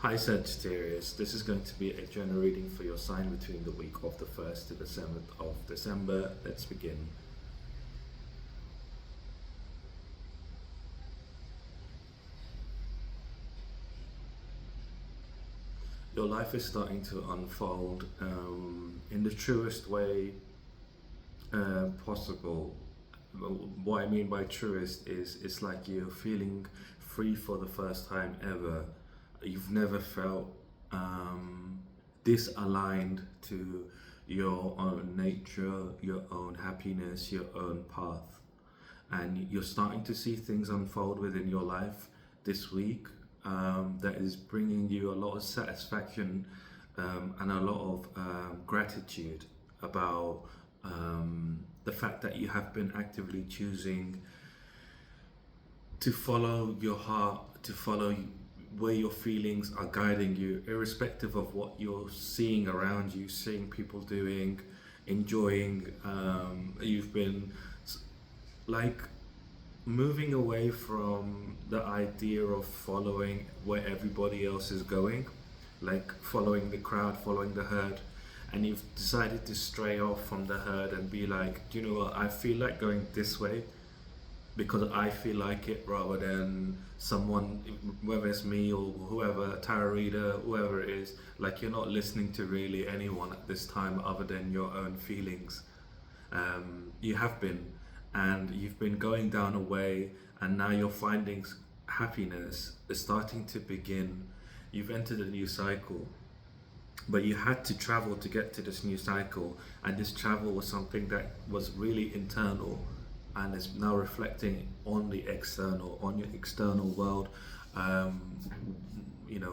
Hi Sagittarius, this is going to be a general reading for your sign between the week of the 1st to the 7th of December. Let's begin. Your life is starting to unfold in the truest way possible. What I mean by truest is it's like you're feeling free for the first time ever. You've never felt disaligned to your own nature, your own happiness, your own path. And you're starting to see things unfold within your life this week that is bringing you a lot of satisfaction and a lot of gratitude about the fact that you have been actively choosing to follow your heart, to follow where your feelings are guiding you, irrespective of what you're seeing around you, seeing people doing, enjoying. You've been like moving away from the idea of following where everybody else is going, like following the crowd, following the herd, and you've decided to stray off from the herd and be like, do you know what, I feel like going this way because I feel like it, rather than someone, whether it's me or whoever, tarot reader, whoever it is, like you're not listening to really anyone at this time other than your own feelings. You have been, and you've been going down a way, and now you're finding happiness is starting to begin. You've entered a new cycle, but you had to travel to get to this new cycle, and this travel was something that was really internal and is now reflecting on the external, on your external world, um,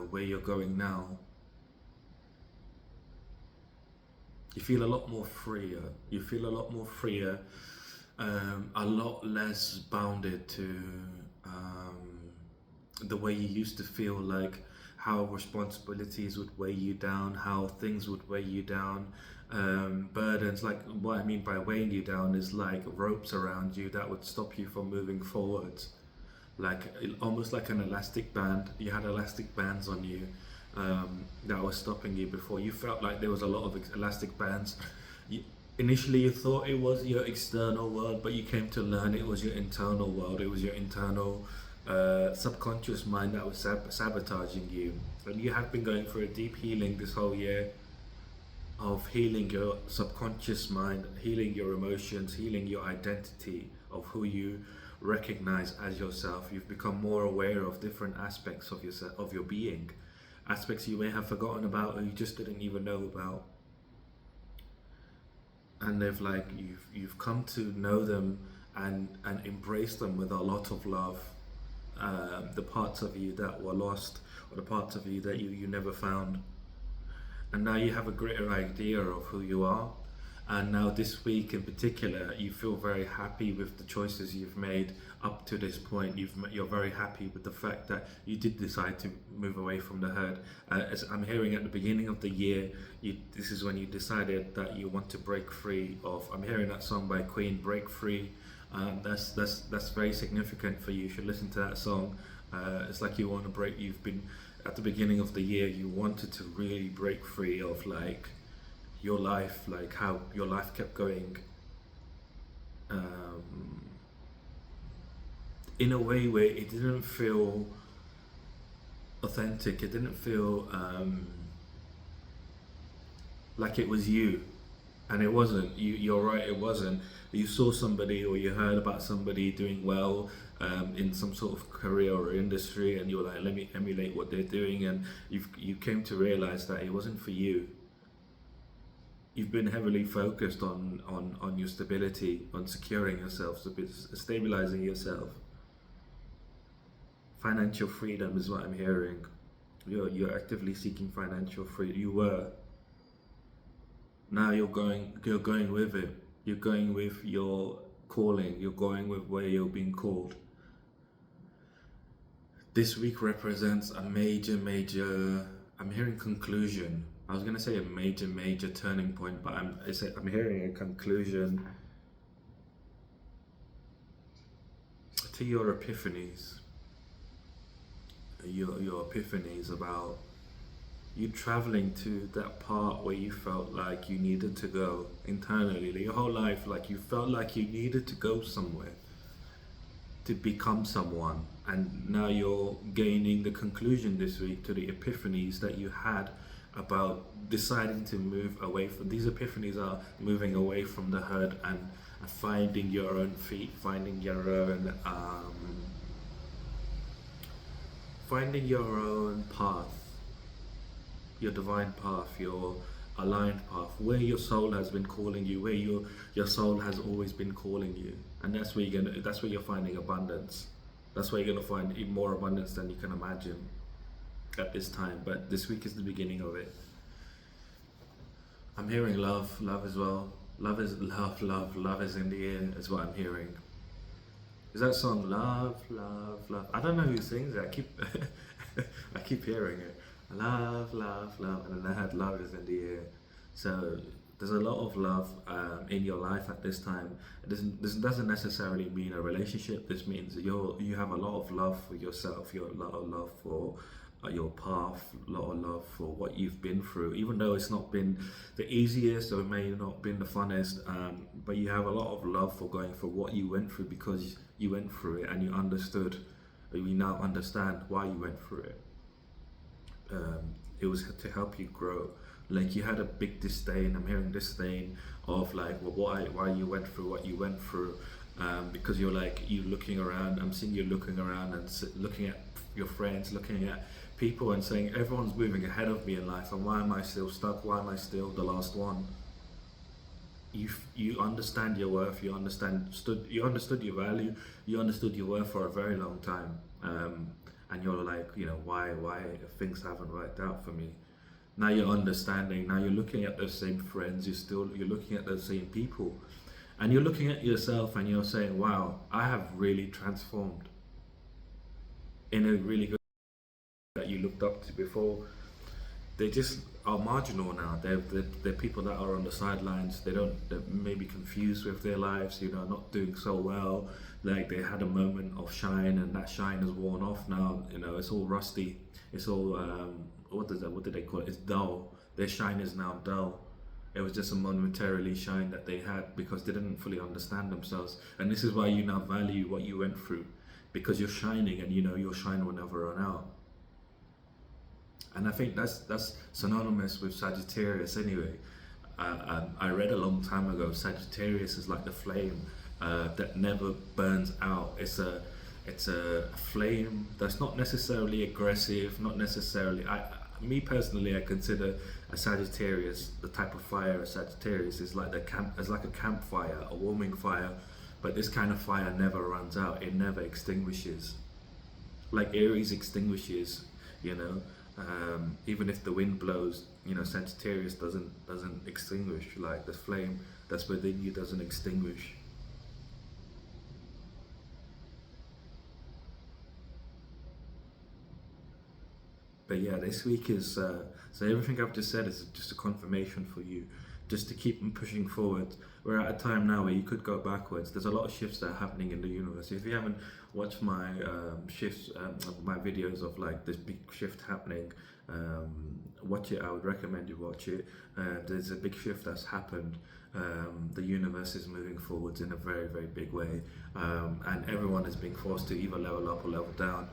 where you're going now. You feel a lot more freer. You feel a lot more freer, a lot less bounded to the way you used to feel, like how responsibilities would weigh you down, how things would weigh you down, burdens. Like, what I mean by weighing you down is like ropes around you that would stop you from moving forwards, like almost like an elastic band. You had elastic bands on you that was stopping you before. You felt like there was a lot of elastic bands. you, Initially you thought it was your external world, but you came to learn it was your internal world. It was your internal subconscious mind that was sabotaging you. And you have been going through a deep healing this whole year, of healing your subconscious mind, healing your emotions, healing your identity of who you recognize as yourself. You've become more aware of different aspects of yourself, of your being, aspects you may have forgotten about or you just didn't even know about. And they've like you've come to know them and embrace them with a lot of love. The parts of you that were lost, or the parts of you that you never found, and now you have a greater idea of who you are. And now this week in particular, you feel very happy with the choices you've made up to this point. You're very happy with the fact that you did decide to move away from the herd. As I'm hearing at the beginning of the year, this is when you decided that you want to break free of. I'm hearing that song by Queen, "Break Free." That's very significant for you. You should listen to that song. It's like you want to break. You've been at the beginning of the year. You wanted to really break free of like your life, like how your life kept going in a way where it didn't feel authentic. It didn't feel like it was you, and it wasn't. You're right, it wasn't. You saw somebody or you heard about somebody doing well in some sort of career or industry, and you were like, let me emulate what they're doing, and you came to realize that it wasn't for you. You've been heavily focused on your stability, on securing yourself, stabilizing yourself. Financial freedom is what I'm hearing. You're actively seeking financial freedom. You were. Now you're going with it. You're going with your calling. You're going with where you're being called. This week represents a major, I'm hearing conclusion. I was gonna say a major turning point, but I'm hearing a conclusion to your epiphanies. Your epiphanies about you traveling to that part where you felt like you needed to go internally, like your whole life, like you felt like you needed to go somewhere to become someone, and now you're gaining the conclusion this week to the epiphanies that you had about deciding to move away from these epiphanies are moving away from the herd and finding your own feet, finding your own path, your divine path, your aligned path, where your soul has been calling you, where your soul has always been calling you, and that's where you're finding abundance. That's where you're gonna find even more abundance than you can imagine at this time. But this week is the beginning of it. I'm hearing love as well. Love is love is in the air is what I'm hearing. Is that song love? I don't know who sings it. I keep I keep hearing it. Love, and then I had love is in the air. So there's a lot of love in your life at this time. This doesn't necessarily mean a relationship. This means you have a lot of love for yourself. You have a lot of love for your path, a lot of love for what you've been through. Even though it's not been the easiest or it may not been the funnest, but you have a lot of love for going through what you went through because you went through it and you understood. You now understand why you went through it. It was to help you grow. Like you had a big disdain. I'm hearing disdain of like, well, why you went through what you went through, because you're like you looking around. I'm seeing you looking around and looking at your friends, looking at people, and saying everyone's moving ahead of me in life, and why am I still stuck? Why am I still the last one? You understand your worth. You understood your value. You understood your worth for a very long time. And you're like, why things haven't worked out for me. Now you're understanding. Now you're looking at those same friends. You're looking at those same people, and you're looking at yourself and you're saying, wow, I have really transformed in a really good that you looked up to before. They just are marginal now. They're people that are on the sidelines. They're maybe confused with their lives, not doing so well. Like they had a moment of shine and that shine is worn off now. It's all rusty. It's all what did they call it? It's dull. Their shine is now dull. It was just a momentarily shine that they had because they didn't fully understand themselves. And this is why you now value what you went through, because you're shining and your shine will never run out. And I think that's synonymous with Sagittarius anyway. I read a long time ago, Sagittarius is like the flame that never burns out. It's a flame that's not necessarily aggressive, not necessarily. Me personally, I consider a Sagittarius, the type of fire a Sagittarius is like a campfire, a warming fire. But this kind of fire never runs out. It never extinguishes. Like Aries extinguishes, even if the wind blows, Sagittarius doesn't extinguish. Like the flame that's within you doesn't extinguish. But yeah, this week is so everything I've just said is just a confirmation for you, just to keep pushing forward. We're at a time now where you could go backwards. There's a lot of shifts that are happening in the universe. If you haven't watched my shifts, my videos of like this big shift happening, watch it. I would recommend you watch it. There's a big shift that's happened. The universe is moving forwards in a very, very big way, and everyone is being forced to either level up or level down.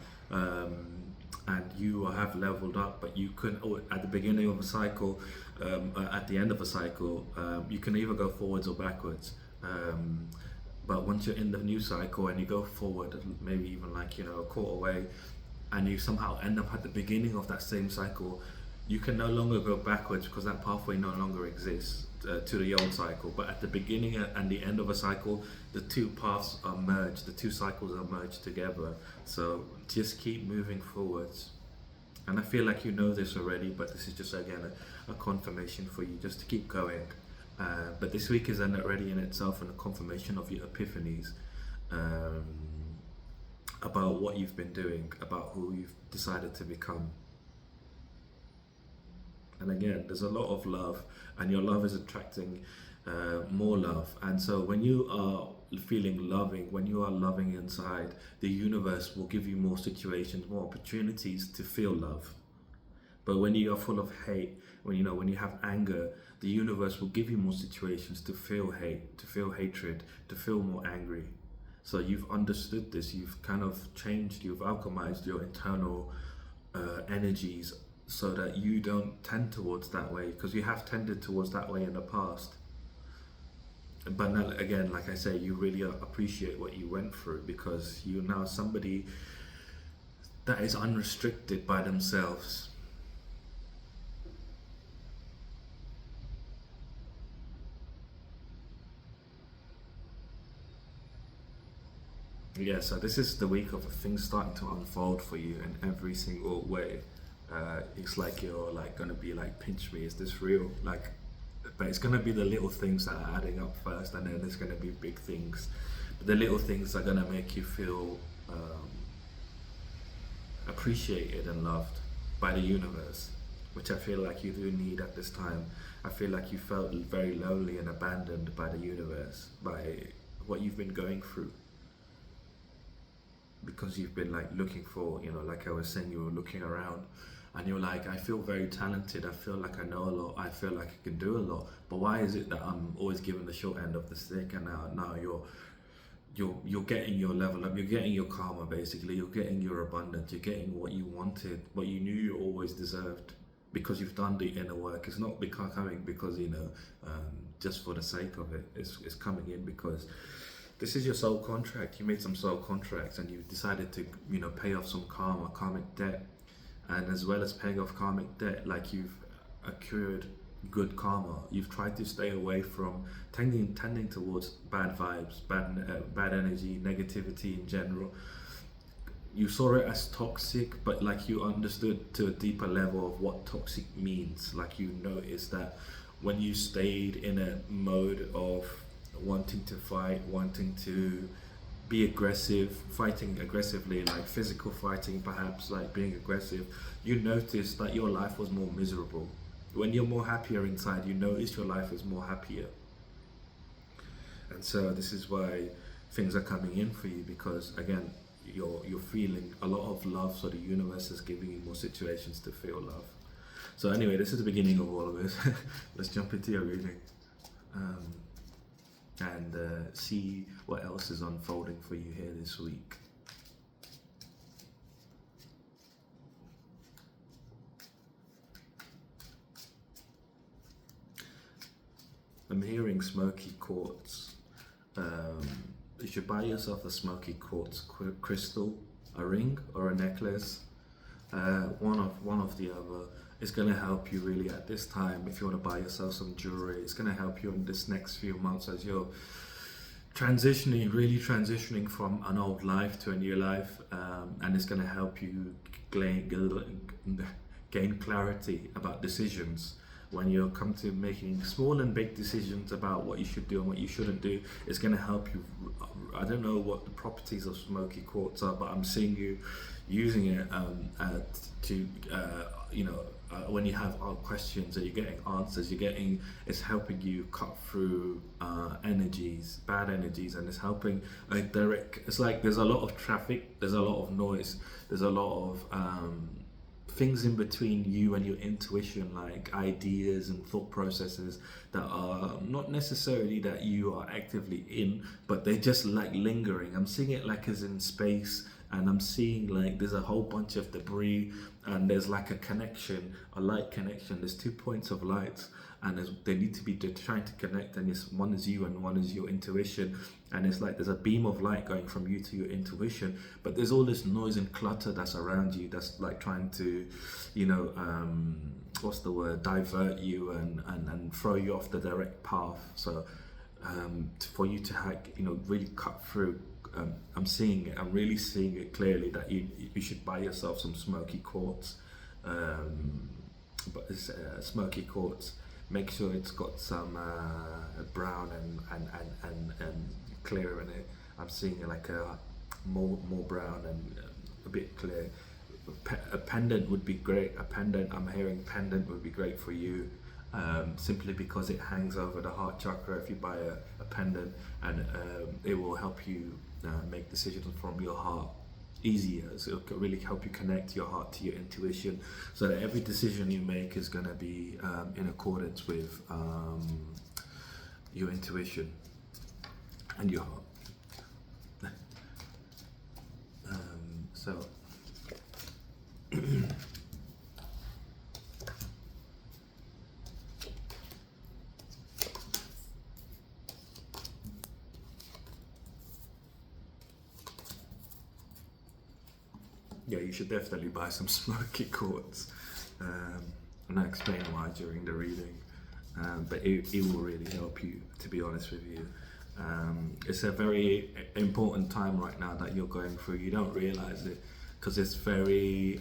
And you have leveled up, but you couldn't. At the beginning of a cycle, at the end of a cycle, you can either go forwards or backwards. But once you're in the new cycle and you go forward, maybe even like a quarter way, and you somehow end up at the beginning of that same cycle, you can no longer go backwards because that pathway no longer exists to the old cycle. But at the beginning and the end of a cycle, the two paths are merged, the two cycles are merged together. So just keep moving forwards. And I feel like you know this already, but this is just again a confirmation for you just to keep going. But this week is already in itself and a confirmation of your epiphanies about what you've been doing, about who you've decided to become. And again, there's a lot of love, and your love is attracting more love. And so when you are feeling loving, when you are loving inside, the universe will give you more situations, more opportunities to feel love. But when you are full of hate, when you have anger, the universe will give you more situations to feel hate, to feel hatred, to feel more angry. So you've understood this, you've kind of changed, you've alchemized your internal energies so that you don't tend towards that way, because you have tended towards that way in the past. But now, again, like I say, you really appreciate what you went through, because you're now somebody that is unrestricted by themselves. Yeah, so this is the week of things starting to unfold for you in every single way. It's like you're like gonna be like, pinch me, is this real? Like, but it's gonna be the little things that are adding up first, and then there's gonna be big things. But the little things are gonna make you feel appreciated and loved by the universe, which I feel like you do need at this time. I feel like you felt very lonely and abandoned by the universe, by what you've been going through, because you've been like looking for, like I was saying, you were looking around and you're like, I feel very talented, I feel like I know a lot, I feel like I can do a lot, but why is it that I'm always given the short end of the stick? And now you're getting your level up, you're getting your karma, basically, you're getting your abundance, you're getting what you wanted, what you knew you always deserved, because you've done the inner work. It's not coming because just for the sake of it. It's coming in because this is your soul contract. You made some soul contracts and you decided to pay off some karmic debt, and as well as paying off karmic debt, like, you've accrued good karma. You've tried to stay away from tending towards bad vibes, bad energy, negativity in general. You saw it as toxic, but like you understood to a deeper level of what toxic means. Like, you noticed that when you stayed in a mode of wanting to fight, wanting to be aggressive, fighting aggressively, like physical fighting, perhaps, like being aggressive, you noticed that your life was more miserable. When you're more happier inside, you notice your life is more happier. And so this is why things are coming in for you, because again, you're feeling a lot of love, so the universe is giving you more situations to feel love. So anyway, this is the beginning of all of this. Let's jump into your reading. And see what else is unfolding for you here this week. I'm hearing smoky quartz. You should buy yourself a smoky quartz crystal, a ring or a necklace, one of the other. It's going to help you really at this time. If you want to buy yourself some jewelry, it's going to help you in this next few months as you're really transitioning from an old life to a new life, and it's going to help you gain clarity about decisions. When you come to making small and big decisions about what you should do and what you shouldn't do, it's going to help you. I don't know what the properties of smoky quartz are, but I'm seeing you using it when you have questions and you're getting answers, it's helping you cut through bad energies, and it's helping direct. It's like there's a lot of traffic, there's a lot of noise, there's a lot of things in between you and your intuition, like ideas and thought processes that are not necessarily that you are actively in, but they're just like lingering. I'm seeing it like as in space, and I'm seeing like there's a whole bunch of debris, and there's like a connection, a light connection. There's 2 points of light, and they need to be trying to connect, and one is you and one is your intuition, and it's like there's a beam of light going from you to your intuition, but there's all this noise and clutter that's around you that's like trying to divert you and throw you off the direct path. So for you to really cut through, I'm seeing it, I'm really seeing it clearly that you should buy yourself some smoky quartz, but it's smoky quartz. Make sure it's got some brown and clear in it. I'm seeing like a more brown and a bit clear. A pendant would be great. I'm hearing pendant would be great for you, simply because it hangs over the heart chakra. If you buy a pendant, and it will help you make decisions from your heart. easier. So it'll really help you connect your heart to your intuition, so that every decision you make is going to be in accordance with your intuition and your heart. So yeah, you should definitely buy some smoky quartz, and I'll explain why during the reading, but it will really help you, to be honest with you. It's a very important time right now that you're going through. You don't realize it because it's very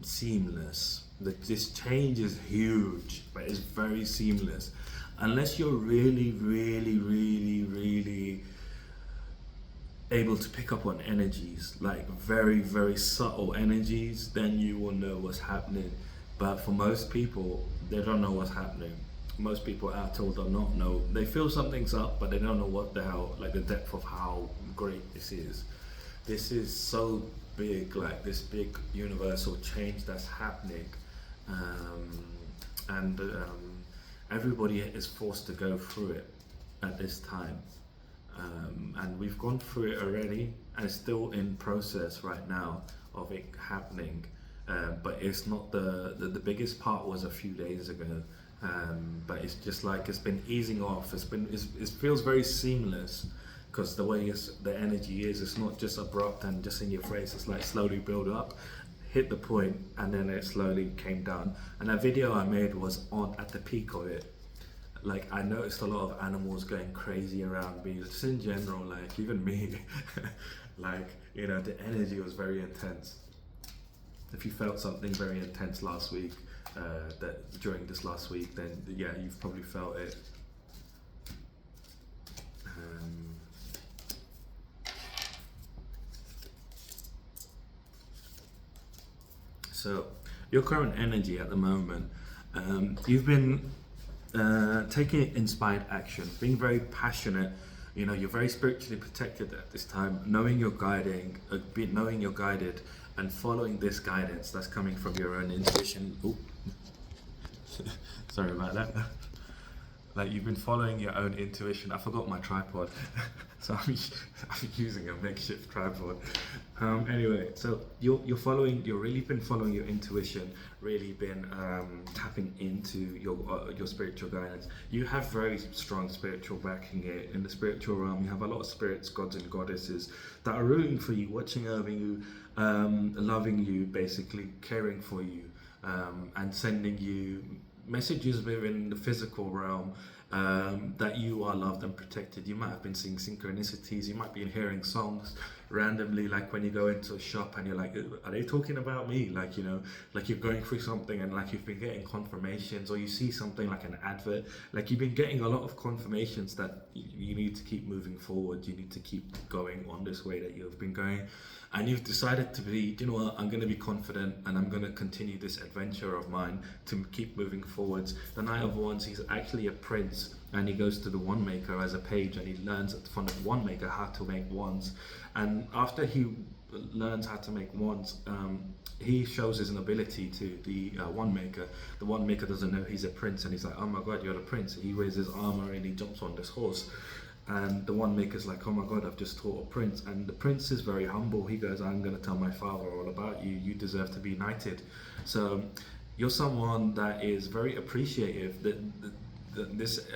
seamless. This change is huge, but it's very seamless. Unless you're really, really, really, really able to pick up on energies, like very, very subtle energies, then you will know what's happening. But for most people, they don't know what's happening. Most people out told do not know. They feel something's up, but they don't know what the hell, like the depth of how great this is. This is so big, like this big universal change that's happening, and everybody is forced to go through it at this time, and we've gone through it already, and it's still in process right now of it happening. But it's not the biggest part was a few days ago. But it's just like it's been easing off. It feels very seamless, because the way the energy is, it's not just abrupt and just in your face. It's like slowly build up, hit the point, and then it slowly came down. And that video I made was at the peak of it. Like, I noticed a lot of animals going crazy around me, just in general, like even me. Like, you know, the energy was very intense. If you felt something very intense last week, that during this last week, then yeah, you've probably felt it. So your current energy at the moment, you've been taking inspired action, being very passionate. You know, you're very spiritually protected at this time, knowing you're guided, and following this guidance that's coming from your own intuition. Ooh. Sorry about that. Like, you've been following your own intuition. I forgot my tripod, so I'm using a makeshift tripod. Anyway, so you're really been following your intuition, really been tapping into your spiritual guidance. You have very strong spiritual backing here. In the spiritual realm, you have a lot of spirits, gods and goddesses that are rooting for you, watching over you, loving you, basically caring for you, and sending you messages within the physical realm, that you are loved and protected. You might have been seeing synchronicities, you might be hearing songs randomly, like when you go into a shop and you're like, are they talking about me? Like, you know, like you're going through something and like you've been getting confirmations, or you see something like an advert, like you've been getting a lot of confirmations that you need to keep moving forward, you need to keep going on this way that you've been going. And you've decided to be, you know what, I'm going to be confident and I'm going to continue this adventure of mine to keep moving forwards. The Knight of Wands, he's actually a prince, and he goes to the wand maker as a page, and he learns from the wand maker how to make wands. And after he learns how to make wands, he shows his ability to the wand maker. The wand maker doesn't know he's a prince, and he's like, oh my god, you're the prince. He wears his armor and he jumps on this horse. And the wand maker's like, oh my god, I've just taught a prince. And the prince is very humble. He goes, I'm going to tell my father all about you. You deserve to be knighted. So you're someone that is very appreciative that this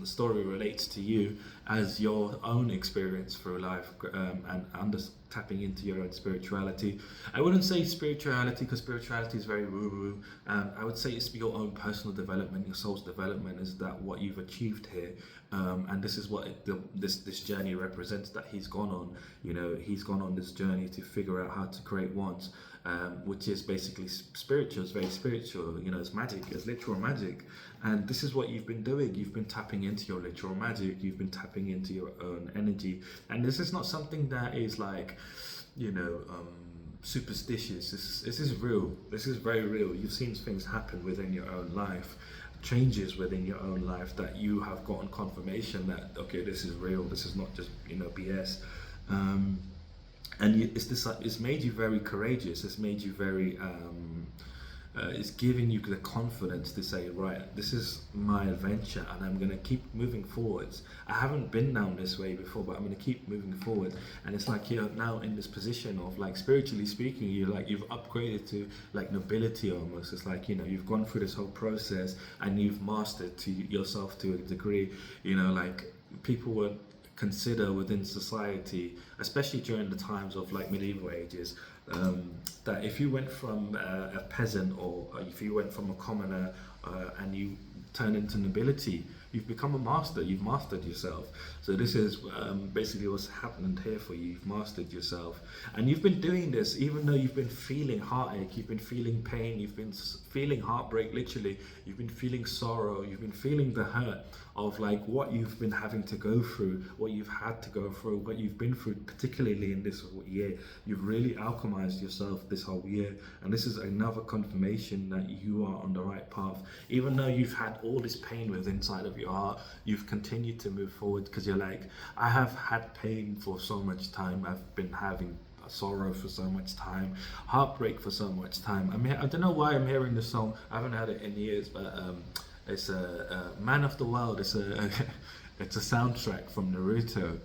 story relates to you as your own experience through life, and tapping into your own spirituality. I wouldn't say spirituality, because spirituality is very woo-woo. I would say it's your own personal development, your soul's development is that what you've achieved here. And this is what this journey represents that he's gone on. You know, he's gone on this journey to figure out how to create wands, which is basically spiritual. It's very spiritual. You know, it's magic. It's literal magic. And this is what you've been doing. You've been tapping into your literal magic. You've been tapping into your own energy. And this is not something that is like, you know, superstitious. This is real. This is very real. You've seen things happen within your own life, changes within your own life, that you have gotten confirmation that, okay, this is real, this is not just, you know, BS. And it's this, it's made you very courageous. It's made you very it's giving you the confidence to say, right, this is my adventure and I'm going to keep moving forwards. I haven't been down this way before, but I'm going to keep moving forward. And it's like you're now in this position of, like, spiritually speaking, you're like, you've upgraded to like nobility almost. It's like, you know, you've gone through this whole process and you've mastered to yourself to a degree, you know, like people would consider within society, especially during the times of like medieval ages, that if you went from a peasant, or if you went from a commoner and you turn into nobility, you've become a master. You've mastered yourself. So this is basically what's happened here for you. You've mastered yourself, and you've been doing this even though you've been feeling heartache, you've been feeling pain, you've been feeling heartbreak. Literally, you've been feeling sorrow, you've been feeling the hurt of like what you've been having to go through, what you've had to go through, what you've been through, particularly in this year. You've really alchemized yourself this whole year, and this is another confirmation that you are on the right path. Even though you've had all this pain within inside of your heart, you've continued to move forward because you're like, I have had pain for so much time, I've been having sorrow for so much time, heartbreak for so much time. I mean, I don't know why I'm hearing this song. I haven't had it in years, but it's a Man of the World. It's a it's a soundtrack from Naruto.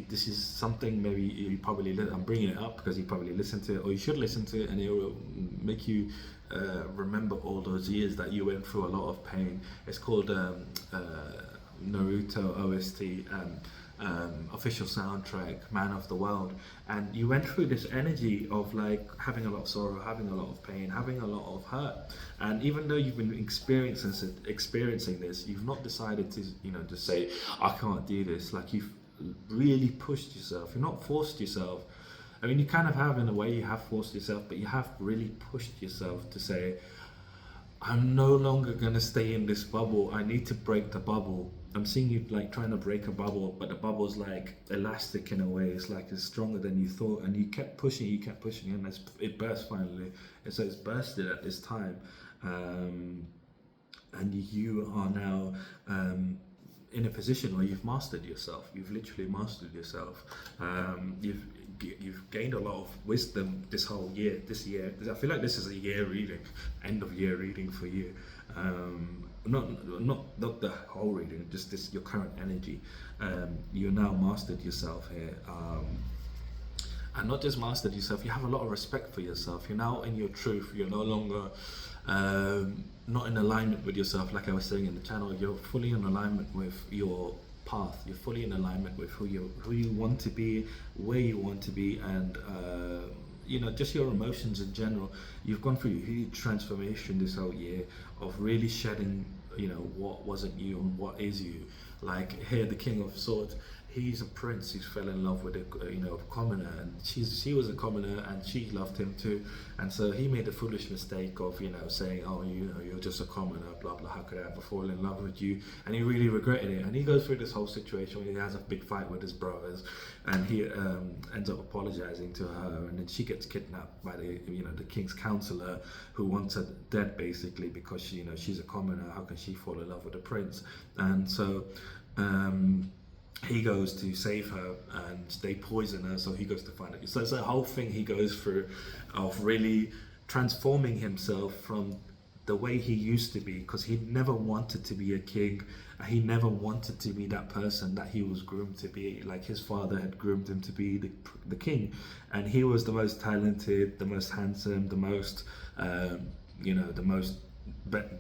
This is something maybe you probably I'm bringing it up because you probably listened to it, or you should listen to it, and it will make you remember all those years that you went through a lot of pain. It's called Naruto OST official soundtrack, Man of the World. And you went through this energy of like having a lot of sorrow, having a lot of pain, having a lot of hurt. And even though you've been experiencing this, you've not decided to, you know, just say, I can't do this. Like, you've really pushed yourself. You've not forced yourself. I mean, you kind of have, in a way, you have forced yourself, but you have really pushed yourself to say, I'm no longer going to stay in this bubble. I need to break the bubble. I'm seeing you like trying to break a bubble, but the bubble's like elastic in a way. It's like it's stronger than you thought, and you kept pushing, and it burst finally. And so it's bursted at this time, and you are now in a position where you've mastered yourself. You've literally mastered yourself. You've gained a lot of wisdom this year. I feel like this is a year reading, end of year reading for you. Not the whole reading, just this, your current energy. You now mastered yourself here, and not just mastered yourself. You have a lot of respect for yourself. You're now in your truth. You're no longer not in alignment with yourself, like I was saying in the channel. You're fully in alignment with your path. You're fully in alignment with who you want to be, where you want to be, and you know, just your emotions in general. You've gone through a huge transformation this whole year of really shedding, you know, what wasn't you and what is you. Like here, the King of Swords, he's a prince who fell in love with a commoner, and she was a commoner and she loved him too. And so he made the foolish mistake of, you know, saying, oh, you know, you're just a commoner, blah blah, how could I ever fall in love with you? And he really regretted it, and he goes through this whole situation where he has a big fight with his brothers, and he ends up apologizing to her, and then she gets kidnapped by the king's counselor, who wants her dead basically because she's a commoner. How can she fall in love with a prince? And so he goes to save her, and they poison her, so he goes to find it. So it's a whole thing he goes through of really transforming himself from the way he used to be, because he never wanted to be a king. He never wanted to be that person that he was groomed to be. Like his father had groomed him to be the king, and he was the most talented, the most handsome, the most the most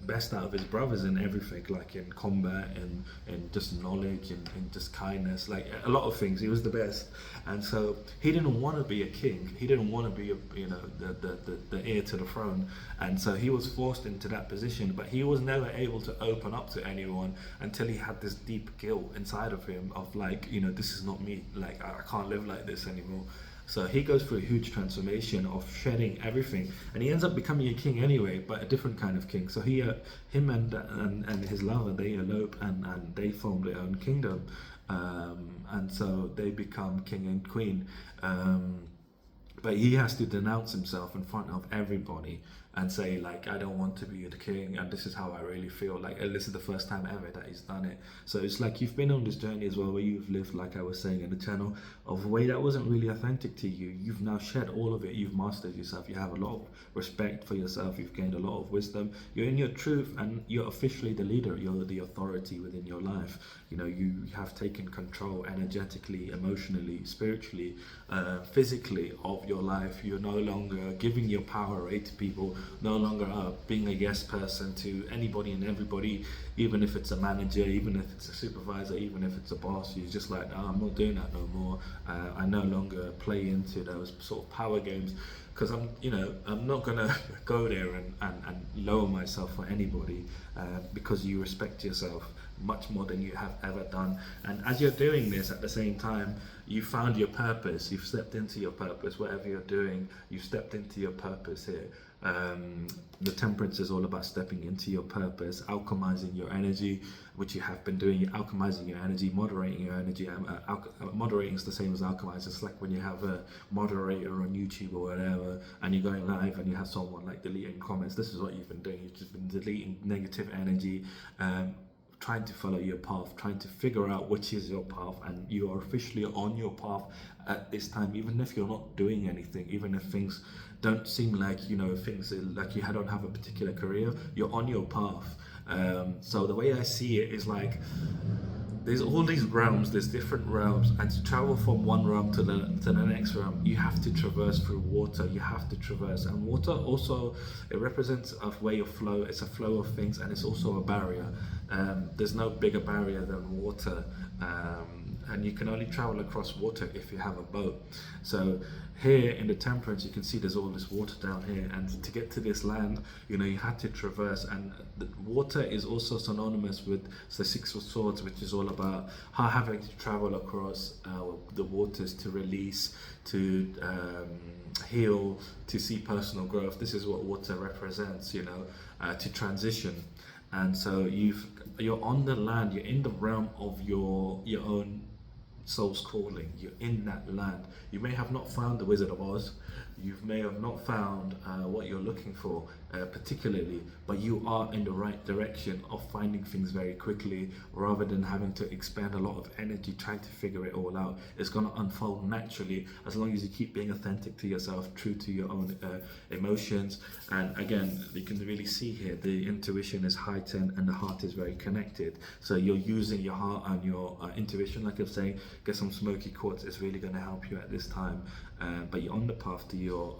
best out of his brothers in everything, like in combat and just knowledge and just kindness, like a lot of things. He was the best. And so he didn't want to be a king. He didn't want to be the heir to the throne. And so he was forced into that position, but he was never able to open up to anyone until he had this deep guilt inside of him of like, this is not me, like I can't live like this anymore. So he goes through a huge transformation of shedding everything, and he ends up becoming a king anyway, but a different kind of king. So him and his lover, they elope and they form their own kingdom, and so they become king and queen. But he has to denounce himself in front of everybody, and say like, I don't want to be the king, and this is how I really feel. Like, and this is the first time ever that he's done it. So it's like you've been on this journey as well, where you've lived, like I was saying in the channel, of a way that wasn't really authentic to you. You've now shed all of it. You've mastered yourself. You have a lot of respect for yourself. You've gained a lot of wisdom. You're in your truth, and you're officially the leader. You're the authority within your life. You know, you have taken control energetically, emotionally, spiritually, physically of your life. You're no longer giving your power away to people, no longer being a yes person to anybody and everybody, even if it's a manager, even if it's a supervisor, even if it's a boss. You're just like, no, I'm not doing that no more. I no longer play into those sort of power games, because I'm not gonna go there and lower myself for anybody, because you respect yourself much more than you have ever done. And as you're doing this, at the same time, you found your purpose. You've stepped into your purpose. Whatever you're doing, you've stepped into your purpose here. The temperance is all about stepping into your purpose, alchemizing your energy, which you have been doing. You're alchemizing your energy, moderating your energy. Moderating is the same as alchemize. It's like when you have a moderator on YouTube or whatever, and you're going live and you have someone like deleting comments. This is what you've been doing. You've just been deleting negative energy, trying to follow your path, trying to figure out which is your path, and you are officially on your path at this time. Even if you're not doing anything, even if things don't seem like, things like you don't have a particular career, you're on your path. So the way I see it is like, there's all these realms, there's different realms, and to travel from one realm to the next realm, you have to traverse through water. You have to traverse, and water also, it represents a way of flow. It's a flow of things, and it's also a barrier. There's no bigger barrier than water, and you can only travel across water if you have a boat. So here in the temperance, you can see there's all this water down here, and to get to this land, you had to traverse. And the water is also synonymous with the Six of Swords, which is all about how having to travel across the waters to release, to heal, to see personal growth. This is what water represents, to transition. And so you're on the land, you're in the realm of your own soul's calling. You're in that land. You may have not found the Wizard of Oz. You may have not found what you're looking for particularly, but you are in the right direction of finding things very quickly, rather than having to expend a lot of energy trying to figure it all out. It's going to unfold naturally as long as you keep being authentic to yourself, true to your own emotions. And again, you can really see here the intuition is heightened and the heart is very connected. So you're using your heart and your intuition, like I'm saying. Get some smoky quartz, is really going to help you at this time. But you're on the path to your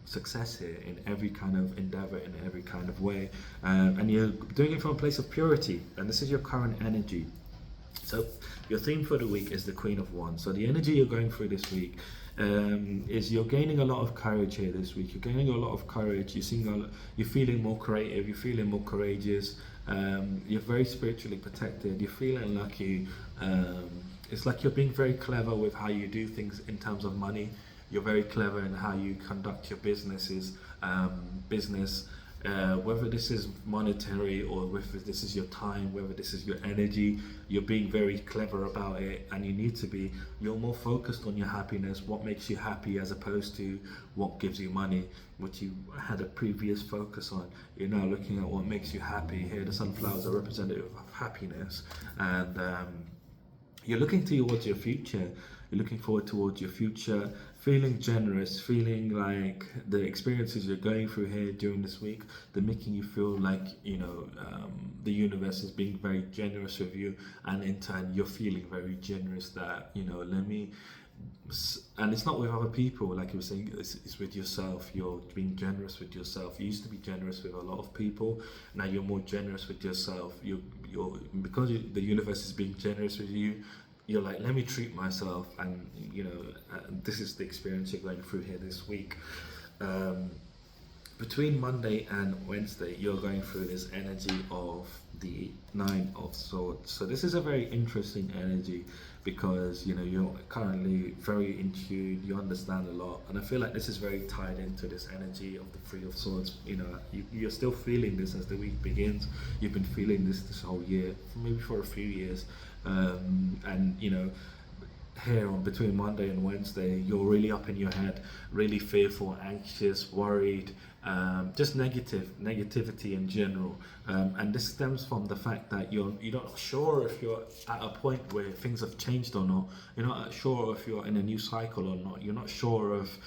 success here in every kind of endeavor, in every kind of way, and you're doing it from a place of purity, and this is your current energy. So your theme for the week is the Queen of Wands. So the energy you're going through this week is you're gaining a lot of courage here this week. You're gaining a lot of courage. You're feeling more creative. You're feeling more courageous. You're very spiritually protected. You're feeling lucky. It's like you're being very clever with how you do things in terms of money. You're very clever in how you conduct your business, whether this is monetary or whether this is your time, whether this is your energy. You're being very clever about it, and you need to be. You're more focused on your happiness, what makes you happy, as opposed to what gives you money, which you had a previous focus on. You're now looking at what makes you happy. Here the sunflowers are representative of happiness, and you're looking towards your future. You're looking forward towards your future, feeling generous, feeling like the experiences you're going through here during this week, they're making you feel like, the universe is being very generous with you, and in turn you're feeling very generous that, and it's not with other people, like you were saying, it's with yourself. You're being generous with yourself. You used to be generous with a lot of people, now you're more generous with yourself. Because the universe is being generous with you, you're like, let me treat myself, and this is the experience you're going through here this week. Between Monday and Wednesday, you're going through this energy of the Nine of Swords. So this is a very interesting energy, because you're currently very in tune, you understand a lot, and I feel like this is very tied into this energy of the Three of Swords. You're still feeling this as the week begins. You've been feeling this whole year, maybe for a few years, and here on between Monday and Wednesday, you're really up in your head, really fearful, anxious, worried, just negativity in general, and this stems from the fact that you're not sure if you're at a point where things have changed or not. You're not sure if you're in a new cycle or not. You're not sure if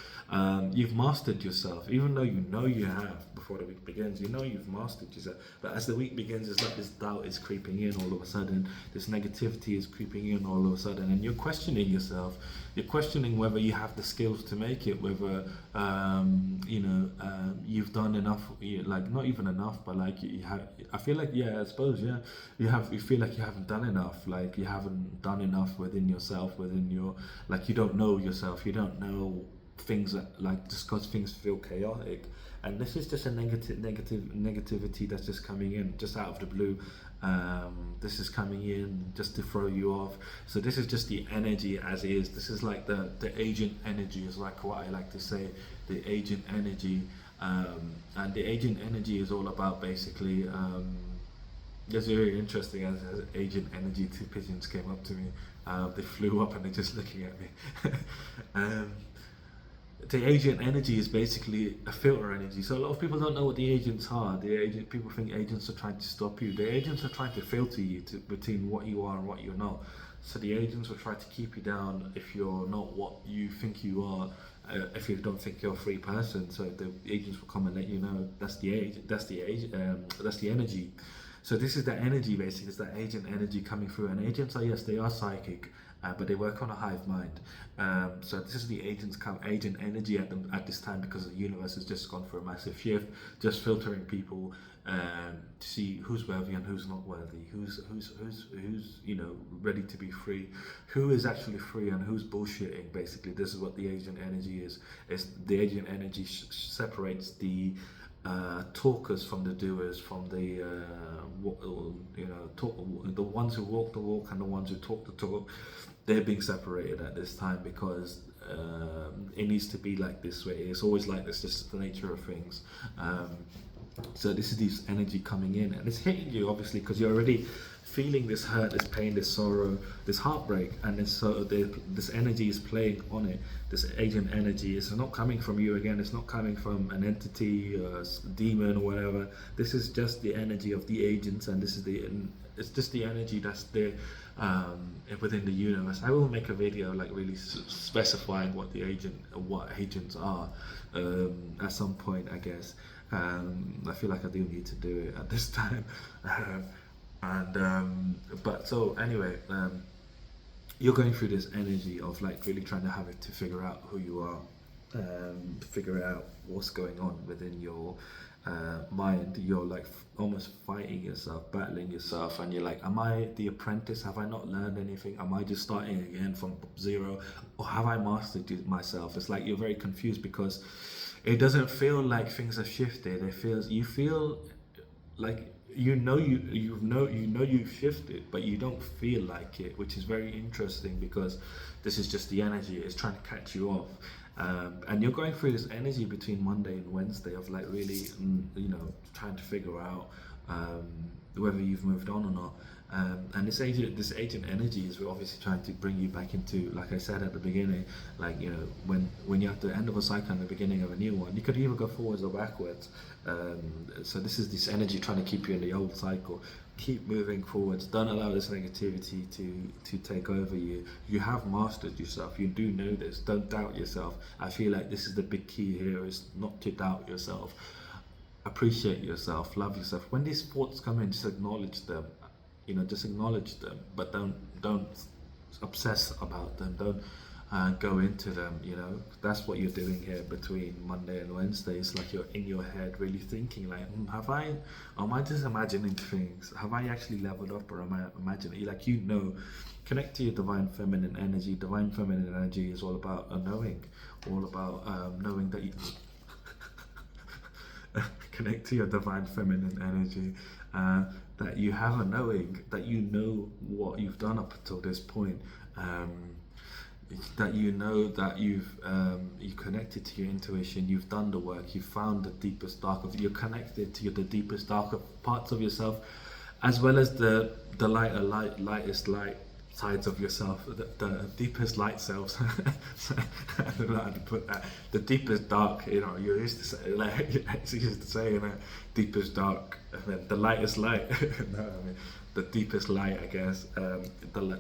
you've mastered yourself, even though you know you have before the week begins. You know you've mastered yourself, but as the week begins, it's like this doubt is creeping in all of a sudden. This negativity is creeping in all of a sudden, and you're questioning yourself. You're questioning whether you have the skills to make it, whether you've done enough, like not even enough, but like you have. I feel like, yeah, I suppose, yeah, you feel like you haven't done enough, like you haven't done enough within yourself, within your, like you don't know yourself, you don't know things that, like, just because things feel chaotic. And this is just a negativity that's just coming in just out of the blue. This is coming in just to throw you off. So this is just the energy as is. This is like the agent energy, is like what I like to say, the agent energy. And the agent energy is all about basically, it's very interesting, as agent energy, two pigeons came up to me. They flew up and they're just looking at me. The agent energy is basically a filter energy. So a lot of people don't know what the agents are. People think agents are trying to stop you. The agents are trying to filter you between what you are and what you're not. So the agents will try to keep you down if you're not what you think you are. If you don't think you're a free person, so the agents will come and let you know that's the energy. So this is the energy, basically. It's that agent energy coming through. And agents are, yes, they are psychic, but they work on a hive mind. So this is the agent energy at this time, because the universe has just gone through a massive shift, just filtering people to see who's worthy and who's not worthy, who's ready to be free, who is actually free and who's bullshitting. Basically, this is what the agent energy is. It's the agent energy separates the talkers from the doers, from the the ones who walk the walk and the ones who talk the talk. They're being separated at this time because it needs to be like this way. It's always like this. This is the nature of things. So this is this energy coming in, and it's hitting you obviously because you're already feeling this hurt, this pain, this sorrow, this heartbreak, and this energy is playing on it. This agent energy is not coming from you again. It's not coming from an entity, a demon, or whatever. This is just the energy of the agents, and it's just the energy that's there within the universe. I will make a video like really specifying what agents are at some point, I guess. I feel like I do need to do it at this time. But so anyway, you're going through this energy of like really trying to have it to figure out who you are, figure out what's going on within your mind. You're like almost fighting yourself, battling yourself, and you're like, am I the apprentice? Have I not learned anything? Am I just starting again from zero, or have I mastered myself? It's like you're very confused because it doesn't feel like things have shifted. You feel like you've shifted, but you don't feel like it, which is very interesting because this is just the energy. It's trying to catch you off. And you're going through this energy between Monday and Wednesday of like really, trying to figure out whether you've moved on or not. And this agent energy is obviously trying to bring you back into, like I said at the beginning, like, when you're at the end of a cycle and the beginning of a new one, you could either go forwards or backwards. So this is this energy trying to keep you in the old cycle. Keep moving forwards. Don't allow this negativity to take over you. You have mastered yourself. You do know this. Don't doubt yourself. I feel like this is the big key here, is not to doubt yourself. Appreciate yourself. Love yourself. When these thoughts come in, just acknowledge them. Just acknowledge them, but don't obsess about them. Don't go into them. That's what you're doing here between Monday and Wednesday. It's like you're in your head really thinking like, am I just imagining things? Have I actually leveled up, or am I imagining? Connect to your divine feminine energy. Divine feminine energy is all about knowing, all about knowing that you connect to your divine feminine energy. That you have a knowing, that you know what you've done up until this point, that you know that you connected to your intuition, you've done the work, you've found the deepest dark of, you're connected to the deepest darker parts of yourself, as well as the lightest light sides of yourself, the deepest light selves. I don't know how to put that. The deepest dark, you used to say, like, it's used to say, deepest dark, and then the lightest light. No, I mean, the deepest light, I guess,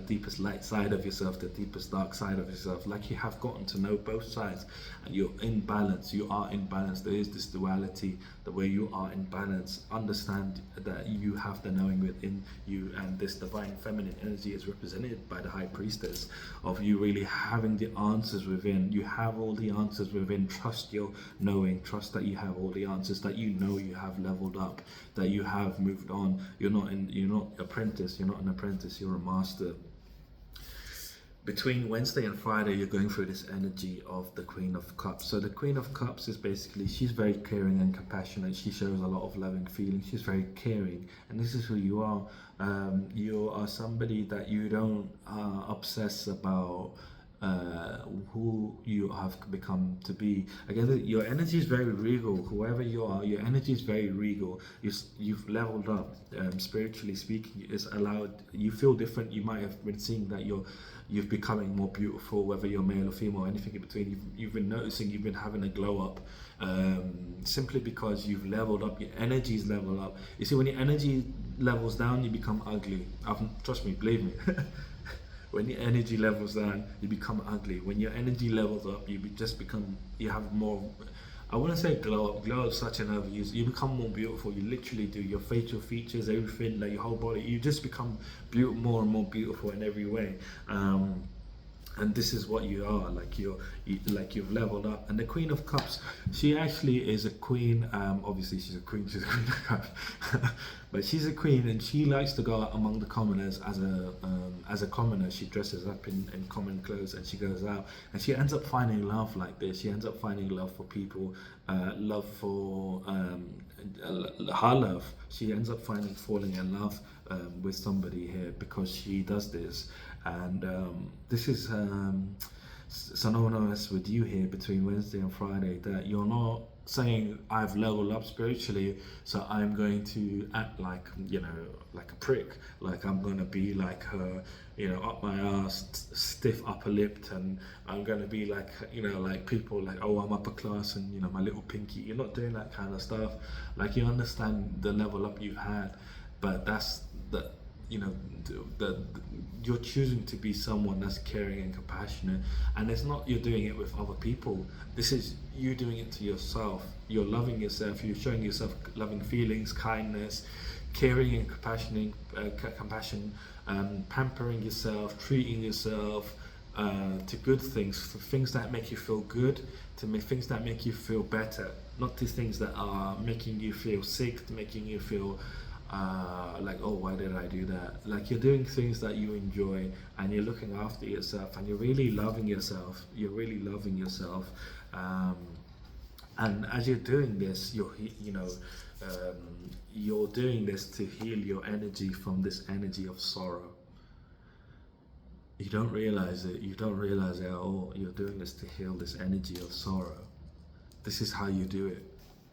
deepest light side of yourself, the deepest dark side of yourself. Like, you have gotten to know both sides, and you're in balance. You are in balance. There is this duality. The way you are in balance, understand that you have the knowing within you, and this divine feminine energy is represented by the high priestess of you really having the answers within. You have all the answers within. Trust your knowing. Trust that you have all the answers, that you know you have leveled up, that you have moved on. You're not apprentice. You're not an apprentice. You're a master. Between Wednesday and Friday, you're going through this energy of the Queen of Cups. So the Queen of Cups is basically, she's very caring and compassionate. She shows a lot of loving feelings. She's very caring, and this is who you are. You are somebody that you don't obsess about who you have become to be. Again, your energy is very regal. Whoever you are, your energy is very regal. You've leveled up, spiritually speaking. It's allowed you feel different. You might have been seeing that you're becoming more beautiful, whether you're male or female, anything in between. You've been noticing you've been having a glow up, simply because you've leveled up. Your energy's leveled up. You see, when your energy levels down, you become ugly. Trust me, believe me. When your energy levels down, you become ugly. When your energy levels up, you have more, I wouldn't say glow up. Glow is such an overuse. You become more beautiful. You literally do. Your facial features, everything, like your whole body, you just become more and more beautiful in every way. And this is what you are. You've leveled up. And the Queen of Cups, she actually is a queen. Obviously, she's a queen. She's a Queen of Cups, but she's a queen, and she likes to go out among the commoners as a commoner. She dresses up in common clothes, and she goes out, and she ends up finding love like this. She ends up finding love for people, love for her love. She ends up falling in love with somebody here because she does this. And this is synonymous with you here between Wednesday and Friday, that you're not saying I've leveled up spiritually, so I'm going to act like a prick, like I'm gonna be like her, up my ass, stiff upper lipped, and I'm gonna be like like people like, oh, I'm upper class and my little pinky. You're not doing that kind of stuff. Like, you understand the level up you've had, but that's the you're choosing to be someone that's caring and compassionate, and it's not you're doing it with other people. This is you doing it to yourself. You're loving yourself. You're showing yourself loving feelings, kindness, caring and compassion, pampering yourself, treating yourself to good things, for things that make you feel good, to make things that make you feel better, not to things that are making you feel sick, making you feel like, oh, why did I do that? Like, you're doing things that you enjoy, and you're looking after yourself, and you're really loving yourself. And as you're doing this, you're doing this to heal your energy from this energy of sorrow. You don't realize it at all. You're doing this to heal this energy of sorrow. This is how you do it.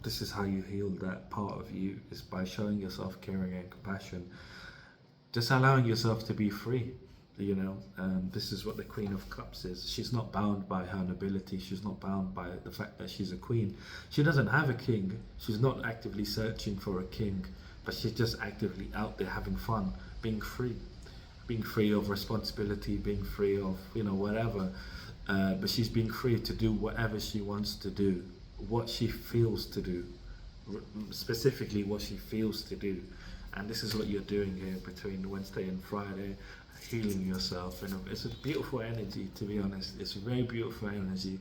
This is how you heal that part of you, is by showing yourself caring and compassion. Just allowing yourself to be free, this is what the Queen of Cups is. She's not bound by her nobility. She's not bound by the fact that she's a queen. She doesn't have a king. She's not actively searching for a king, but she's just actively out there having fun, being free of responsibility, being free of, whatever. But she's being free to do whatever she wants to do, what she feels to do, specifically what she feels to do. And this is what you're doing here between Wednesday and Friday, healing yourself. And it's a beautiful energy, to be honest. It's a very beautiful energy.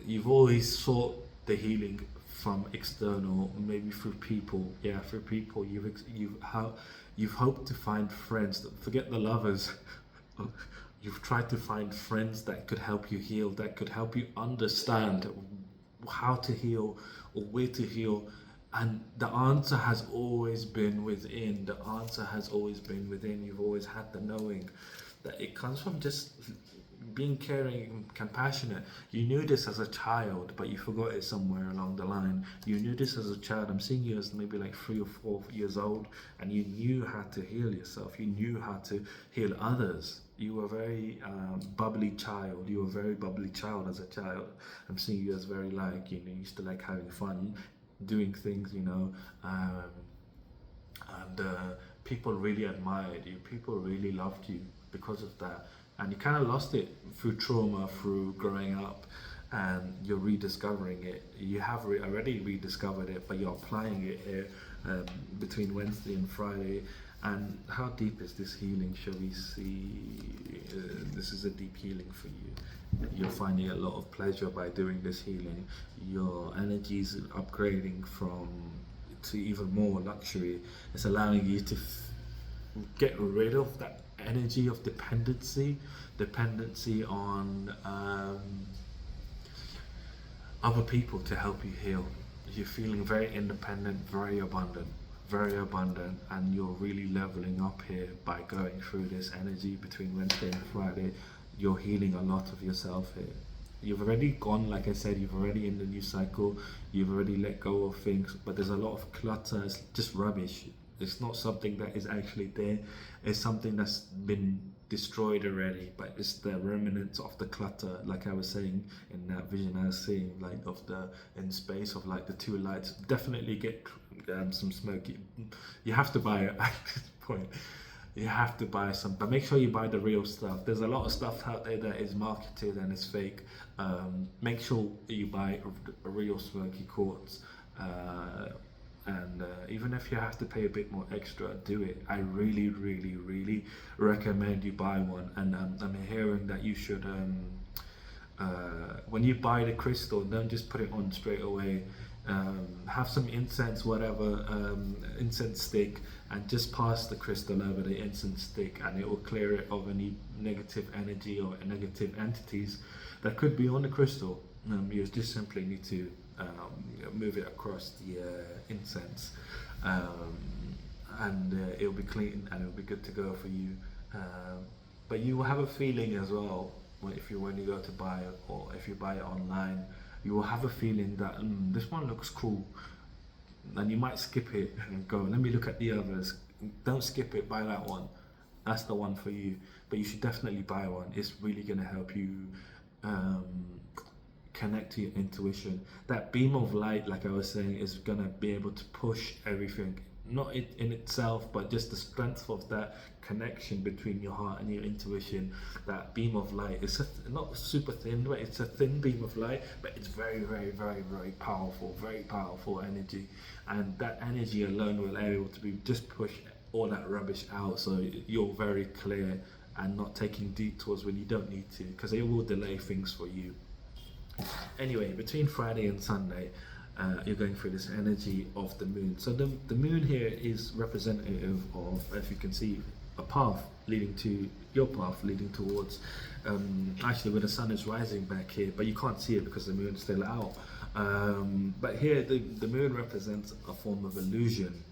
You've always sought the healing from external, maybe through people. Yeah, through people. You've hoped to find friends. Forget the lovers. You've tried to find friends that could help you heal, that could help you understand how to heal or where to heal. And the answer has always been within. You've always had the knowing that it comes from just being caring and compassionate. You knew this as a child, but you forgot it somewhere along the line. You knew this as a child. I'm seeing you as maybe like 3 or 4 years old, and you knew how to heal yourself. You knew how to heal others. You were a very bubbly child. You were a very bubbly child as a child. I'm seeing you as very like, you used to like having fun, doing things, and people really admired you. People really loved you because of that. And you kind of lost it through trauma, through growing up, and you're rediscovering it. You have already rediscovered it, but you're applying it here between Wednesday and Friday. And how deep is this healing? Shall we see? This is a deep healing for you. You're finding a lot of pleasure by doing this healing. Your energy is upgrading to even more luxury. It's allowing you to get rid of that energy of dependency on other people to help you heal. You're feeling very independent, very abundant, and you're really leveling up here by going through this energy between Wednesday and Friday. You're healing a lot of yourself here. You've already gone, like I said, you've already in the new cycle, you've already let go of things, but there's a lot of clutter. It's just rubbish. It's not something that is actually there. It's something that's been destroyed already, but it's the remnants of the clutter, like I was saying in that vision I was seeing, like of the in space of like the two lights. Definitely get some smoky. You have to buy it at this point. You have to buy some, but make sure you buy the real stuff. There's a lot of stuff out there that is marketed and is fake. Make sure you buy a real smoky quartz. And even if you have to pay a bit more extra, do it. I really, really, really recommend you buy one. And I'm hearing that you should, when you buy the crystal, don't just put it on straight away. Have some incense, whatever, incense stick, and just pass the crystal over the incense stick, and it will clear it of any negative energy or negative entities that could be on the crystal. You just simply need to move it across the incense, and it'll be clean and it'll be good to go for you. But you will have a feeling as well when you go to buy it, or if you buy it online, you will have a feeling that this one looks cool, and you might skip it and go, let me look at the others. Don't skip it, buy that one. That's the one for you. But you should definitely buy one. It's really going to help you connect to your intuition. That beam of light, like I was saying, is going to be able to push everything, not in itself, but just the strength of that connection between your heart and your intuition. That beam of light, it's not super thin, but it's a thin beam of light, but it's very, very, very, very powerful energy. And that energy alone will be able to just push all that rubbish out, so you're very clear and not taking detours when you don't need to, because it will delay things for you. Anyway, between Friday and Sunday, you're going through this energy of the moon. So the moon here is representative of, as you can see, a path leading to your path, leading towards actually where the sun is rising back here, but you can't see it because the moon's still out. But here the moon represents a form of illusion.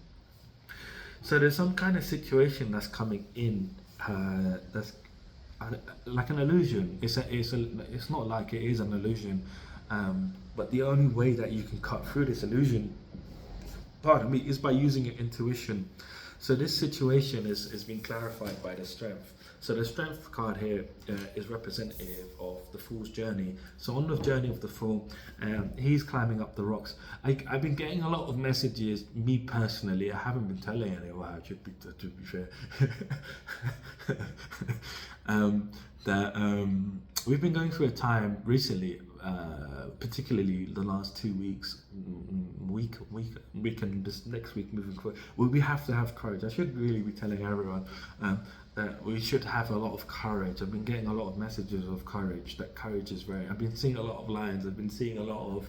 So there's some kind of situation that's coming in that's like an illusion. It's not like it is an illusion, but the only way that you can cut through this illusion, pardon me, is by using your intuition. So this situation is being clarified by the strength. So the strength card here is representative of the Fool's journey. So on the journey of the Fool, he's climbing up the rocks. I've been getting a lot of messages, me personally, I haven't been telling anyone, to be fair, that we've been going through a time recently, particularly the last 2 weeks, week and this next week moving forward, where we have to have courage. I should really be telling everyone that we should have a lot of courage. I've been getting a lot of messages of courage, that courage is very, I've been seeing a lot of lines, I've been seeing a lot of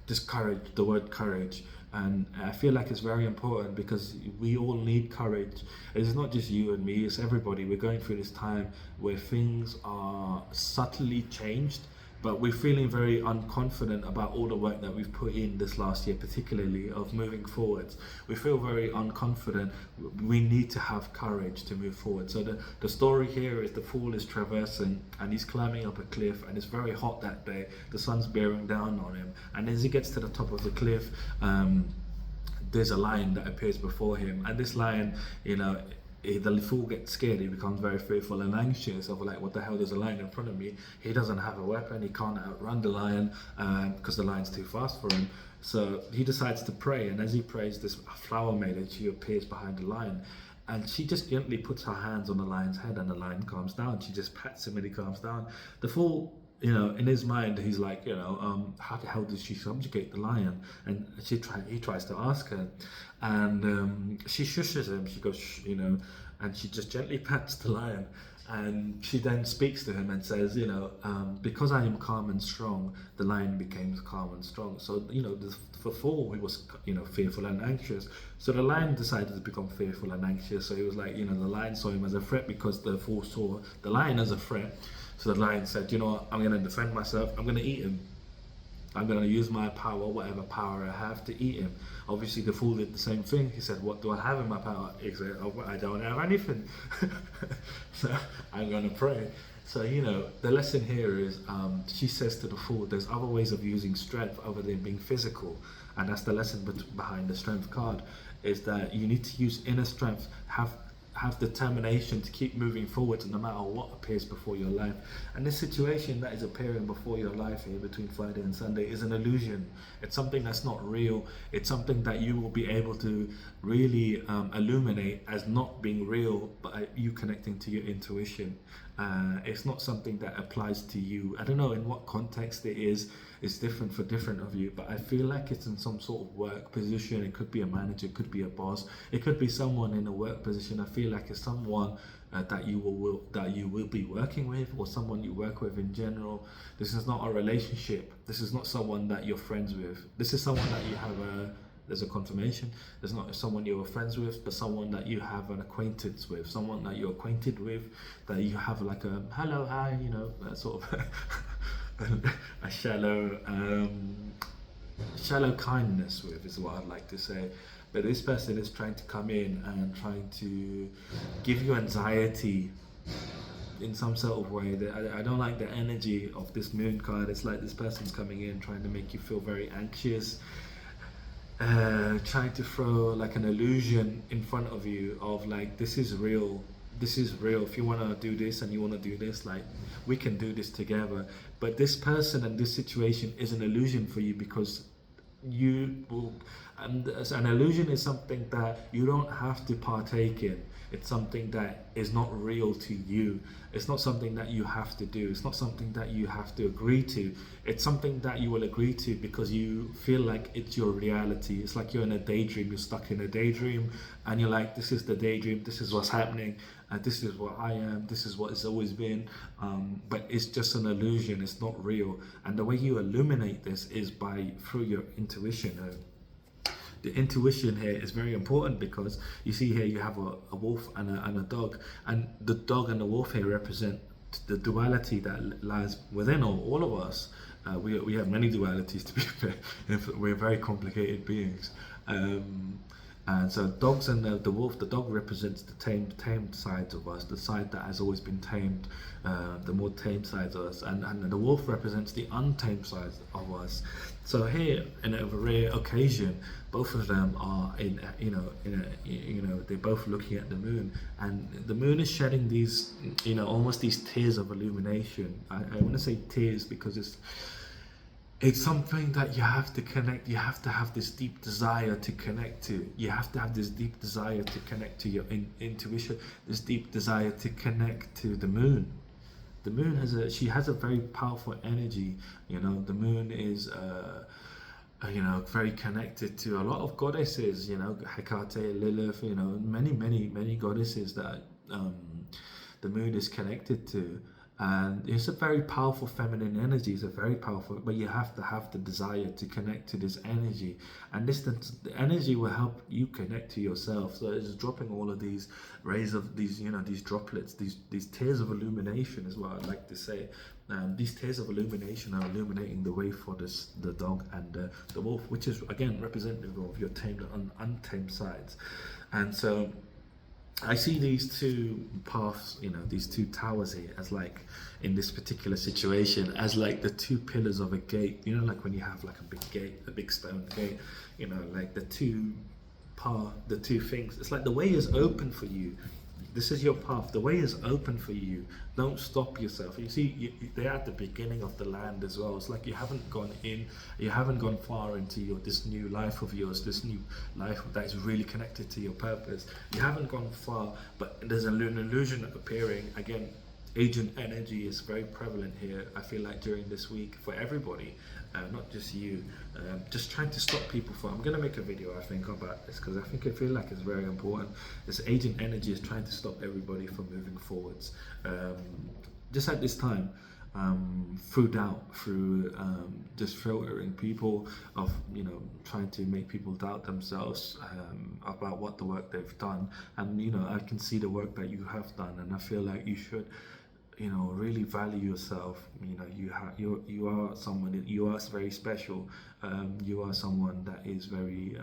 just courage, the word courage. And I feel like it's very important because we all need courage. It's not just you and me, it's everybody. We're going through this time where things are subtly changed, but we're feeling very unconfident about all the work that we've put in this last year, particularly of moving forwards. We feel very unconfident. We need to have courage to move forward. So the story here is the Fool is traversing and he's climbing up a cliff, and it's very hot that day. The sun's bearing down on him, and as he gets to the top of the cliff, there's a lion that appears before him, and this lion, the fool gets scared. He becomes very fearful and anxious of like, what the hell, there's a lion in front of me. He doesn't have a weapon. He can't outrun the lion because the lion's too fast for him. So he decides to pray, and as he prays, this flower maiden, she appears behind the lion, and she just gently puts her hands on the lion's head, and the lion calms down. She just pats him and he calms down. The fool, in his mind, he's like, how the hell did she subjugate the lion? And he tries to ask her, and she shushes him. She goes, and she just gently pats the lion. And she then speaks to him and says, because I am calm and strong, the lion became calm and strong. So, the fool, he was, fearful and anxious. So the lion decided to become fearful and anxious. So he was like, the lion saw him as a threat because the fool saw the lion as a threat. So the lion said, I'm going to defend myself. I'm going to eat him. I'm going to use my power, whatever power I have, to eat him. Obviously, the fool did the same thing. He said, what do I have in my power? He said, I don't have anything. So I'm going to pray. So, the lesson here is, she says to the fool, there's other ways of using strength other than being physical. And that's the lesson behind the strength card, is that you need to use inner strength, have determination to keep moving forward no matter what appears before your life. And this situation that is appearing before your life here between Friday and Sunday is an illusion. It's something that's not real. It's something that you will be able to really illuminate as not being real, but you connecting to your intuition. It's not something that applies to you. I don't know in what context it is. It's different for different of you, but I feel like it's in some sort of work position. It could be a manager, it could be a boss, it could be someone in a work position. I feel like it's someone that you will be working with, or someone you work with in general. This is not a relationship. This is not someone that you're friends with. This is someone that you have there's a confirmation. There's not someone you're friends with, but someone that you have an acquaintance with, someone that you're acquainted with, that you have like a hello, hi, that sort of a shallow kindness with, is what I'd like to say. But this person is trying to come in and trying to give you anxiety in some sort of way. That I don't like the energy of this moon card. It's like this person's coming in trying to make you feel very anxious, trying to throw like an illusion in front of you of like, this is real. If you want to do this and you want to do this, like, we can do this together. But this person and this situation is an illusion for you, because you will, and an illusion is something that you don't have to partake in. It's something that is not real to you. It's not something that you have to do. It's not something that you have to agree to. It's something that you will agree to because you feel like it's your reality. It's like you're in a daydream. You're stuck in a daydream and you're like, this is the daydream. This is what's happening. This is what I am. This is what it's always been. But it's just an illusion. It's not real. And the way you illuminate this is through your intuition. The intuition here is very important, because you see here you have a wolf and a dog, and the dog and the wolf here represent the duality that lies within all of us. We have many dualities, to be fair. We're very complicated beings. And so dogs and the wolf, the dog represents the tamed sides of us, the side that has always been tamed, the more tamed sides of us, and the wolf represents the untamed sides of us. So here, in a rare occasion, both of them are they're both looking at the moon, and the moon is shedding these, almost these tears of illumination. I want to say tears because it's something that you have to connect. You have to have this deep desire to connect to. You have to have this deep desire to connect to your intuition, this deep desire to connect to the moon. The moon has a very powerful energy. The moon is very connected to a lot of goddesses. Hecate, Lilith. Many goddesses that the moon is connected to. And it's a very powerful feminine energy. It's a very powerful, but you have to have the desire to connect to this energy, and the energy will help you connect to yourself. So it's dropping all of these rays of these droplets, these tears of illumination is what I'd like to say. And these tears of illumination are illuminating the way for the dog and the wolf, which is again representative of your tamed and untamed sides. And so I see these two paths, these two towers here, as like, in this particular situation, as like the two pillars of a gate. Like when you have like a big gate, a big stone gate, like the two things. It's like the way is open for you. This is your path. The way is open for you. Don't stop yourself. You see, they're at the beginning of the land as well. It's like you haven't gone in, you haven't gone far into this new life of yours, this new life that is really connected to your purpose. You haven't gone far, but there's an illusion appearing. Again, agent energy is very prevalent here. I feel like during this week for everybody, not just you, just trying to stop people from. I'm going to make a video, I think, about this because I feel like it's very important. This agent energy is trying to stop everybody from moving forwards. Just at this time, through doubt, through just filtering people, of trying to make people doubt themselves about what the work they've done. And I can see the work that you have done, and I feel like you should really value yourself. You are someone, you are very special. You are someone that is very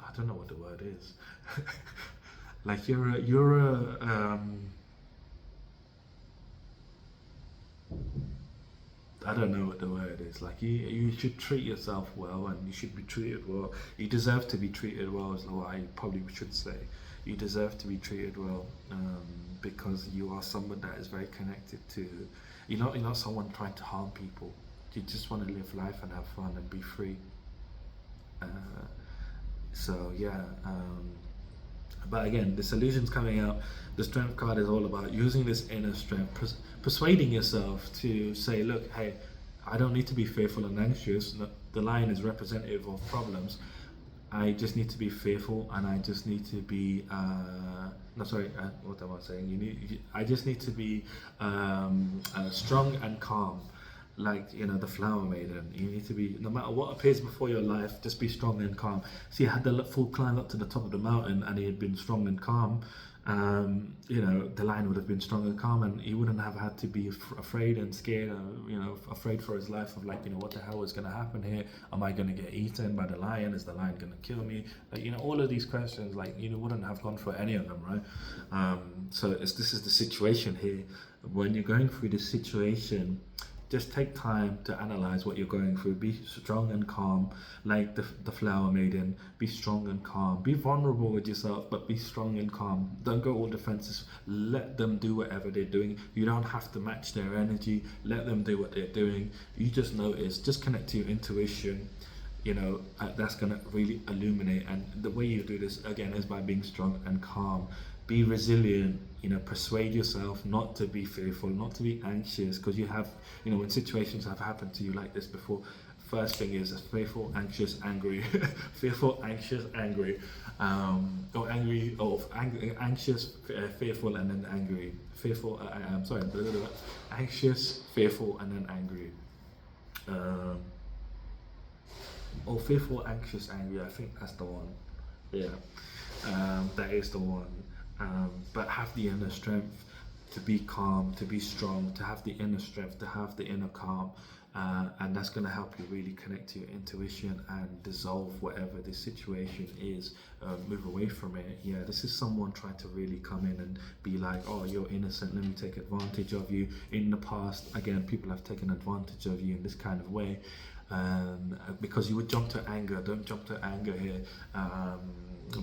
I don't know what the word is. Like you're a I don't know what the word is. Like you should treat yourself well, and you should be treated well. You deserve to be treated well, is what I probably should say. You deserve to be treated well, because you are someone that is very connected to. You're not someone trying to harm people. You just want to live life and have fun and be free. So yeah. But again, this illusion's coming out. The strength card is all about using this inner strength, persuading yourself to say, look, hey, I don't need to be fearful and anxious. The lion is representative of problems. I just need to be fearful, and I just need to be what am I saying? I just need to be strong and calm, like the flower maiden. You need to be, no matter what appears before your life, just be strong and calm. See, he had the full climb up to the top of the mountain, and he had been strong and calm. The lion would have been strong and calm, and he wouldn't have had to be afraid and scared, afraid for his life of what the hell is going to happen here? Am I going to get eaten by the lion? Is the lion going to kill me? All of these questions, wouldn't have gone for any of them, right? So this is the situation here. When you're going through this situation, just take time to analyze what you're going through. Be strong and calm, like the flower maiden. Be strong and calm. Be vulnerable with yourself, but be strong and calm. Don't go all defenses. Let them do whatever they're doing. You don't have to match their energy. Let them do what they're doing. You just notice. Just connect to your intuition. That's gonna really illuminate. And the way you do this again is by being strong and calm. Be resilient. Persuade yourself not to be fearful, not to be anxious, because you have, when situations have happened to you like this before, first thing is fearful, anxious, angry. Fearful, anxious, angry, or angry, or anxious, fearful, and then angry. Fearful, anxious, fearful, and then angry. Or fearful, anxious, angry. I think that's the one. Yeah, that is the one. But have the inner strength to be calm, to be strong, to have the inner strength, to have the inner calm, and that's going to help you really connect to your intuition and dissolve whatever the situation is. Move away from it. Yeah, this is someone trying to really come in and be like, oh, you're innocent, let me take advantage of you. In the past, again, people have taken advantage of you in this kind of way, because you would jump to anger. Don't jump to anger here.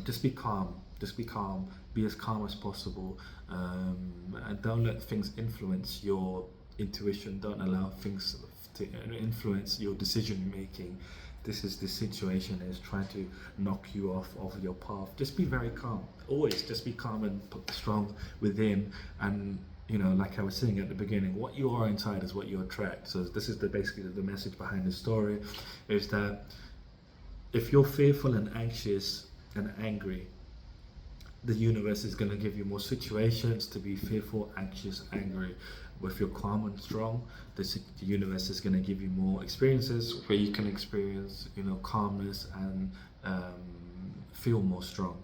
Just be calm. Just be calm. Be as calm as possible, and don't let things influence your intuition. Don't allow things to influence your decision making. This situation is trying to knock you off of your path. Just be very calm. Always just be calm and strong within. And like I was saying at the beginning, what you are inside is what you attract. So this is basically the message behind the story, is that if you're fearful and anxious and angry, the universe is going to give you more situations to be fearful, anxious, angry. If you're calm and strong, the universe is going to give you more experiences where you can experience, calmness and feel more strong.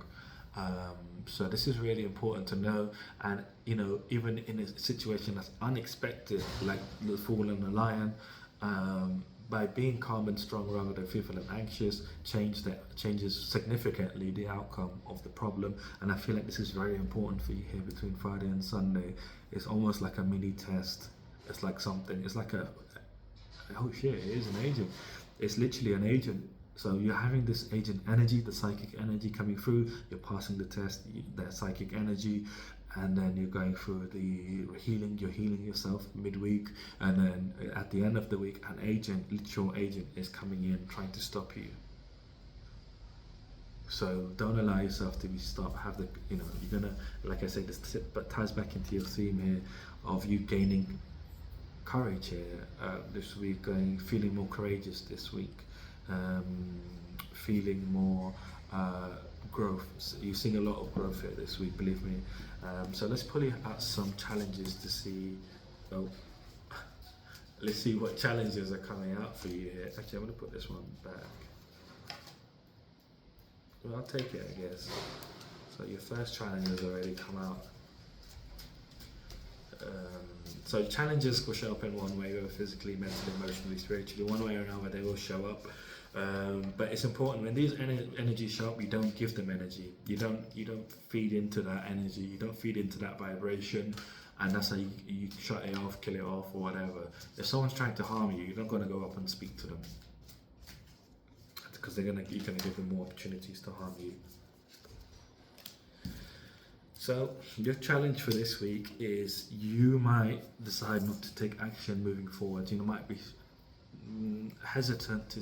So this is really important to know. And even in a situation that's unexpected, like the fall and the lion, by being calm and strong rather than fearful and anxious, changes significantly the outcome of the problem. And I feel like this is very important for you here between Friday and Sunday. It's almost like a mini test. It's like something. It's like oh shit! It is an agent. It's literally an agent So you're having this agent energy, the psychic energy coming through, you're passing the test, that psychic energy, and then you're going through the healing, you're healing yourself midweek, and then at the end of the week, an agent, literal agent, is coming in trying to stop you. So don't allow yourself to be stopped. Have the, you're gonna, like I said, this ties back into your theme here of you gaining courage here this week, feeling more courageous this week, feeling more growth. So you're seeing a lot of growth here this week, believe me. So let's pull out some challenges to see. Oh, let's see what challenges are coming out for you here. Actually, I'm going to put this one back. Well, I'll take it, I guess. So your first challenge has already come out. So challenges will show up in one way, whether physically, mentally, emotionally, spiritually. One way or another, they will show up. But it's important when these energies show up, you don't give them energy. You don't feed into that energy. You don't feed into that vibration, and that's how you shut it off, kill it off, or whatever. If someone's trying to harm you, you're not going to go up and speak to them, because you're gonna give them more opportunities to harm you. So your challenge for this week is you might decide not to take action moving forward. You might be hesitant to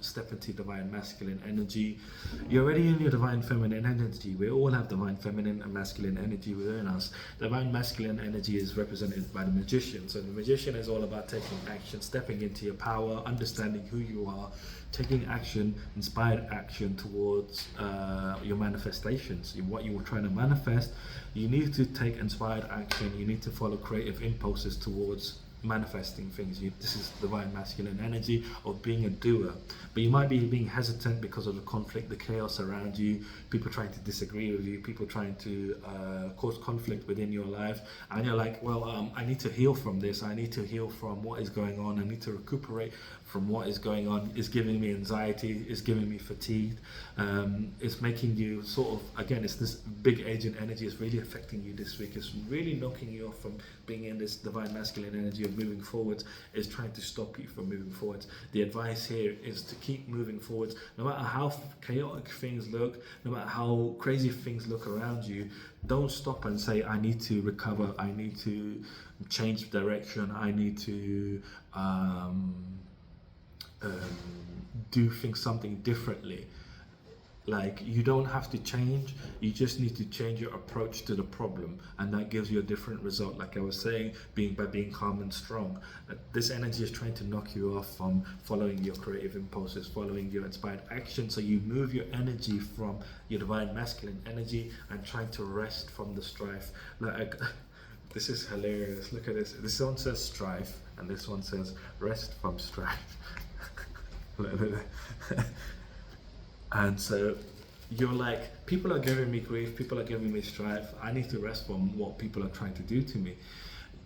step into divine masculine energy. You're already in your divine feminine energy. We all have divine feminine and masculine energy within us. Divine masculine energy is represented by the magician. So the magician is all about taking action, stepping into your power, understanding who you are, taking action, inspired action towards your manifestations. What you were trying to manifest, you need to take inspired action. You need to follow creative impulses towards manifesting things. This is divine masculine energy of being a doer. But you might be being hesitant because of the conflict, the chaos around you, people trying to disagree with you, people trying to cause conflict within your life, and you're like, well, I need to heal from this. I need to heal from what is going on. I need to recuperate from what is going on. It's giving me anxiety, it's giving me fatigue, it's making you sort of, again, it's this big agent energy is really affecting you this week. It's really knocking you off from being in this divine masculine energy of moving forward. It's trying to stop you from moving forward. The advice here is to keep moving forward, no matter how chaotic things look, no matter how crazy things look around you. Don't stop and say, I need to recover, I need to change direction, I need to do something differently. Like, you don't have to change, you just need to change your approach to the problem, and that gives you a different result. Like I was saying, by being calm and strong. This energy is trying to knock you off from following your creative impulses, following your inspired action. So you move your energy from your divine masculine energy and trying to rest from the strife. Like, this is hilarious. Look at this. This one says strife, and this one says rest from strife. And so you're like, people are giving me grief, people are giving me strife, I need to rest from what people are trying to do to me.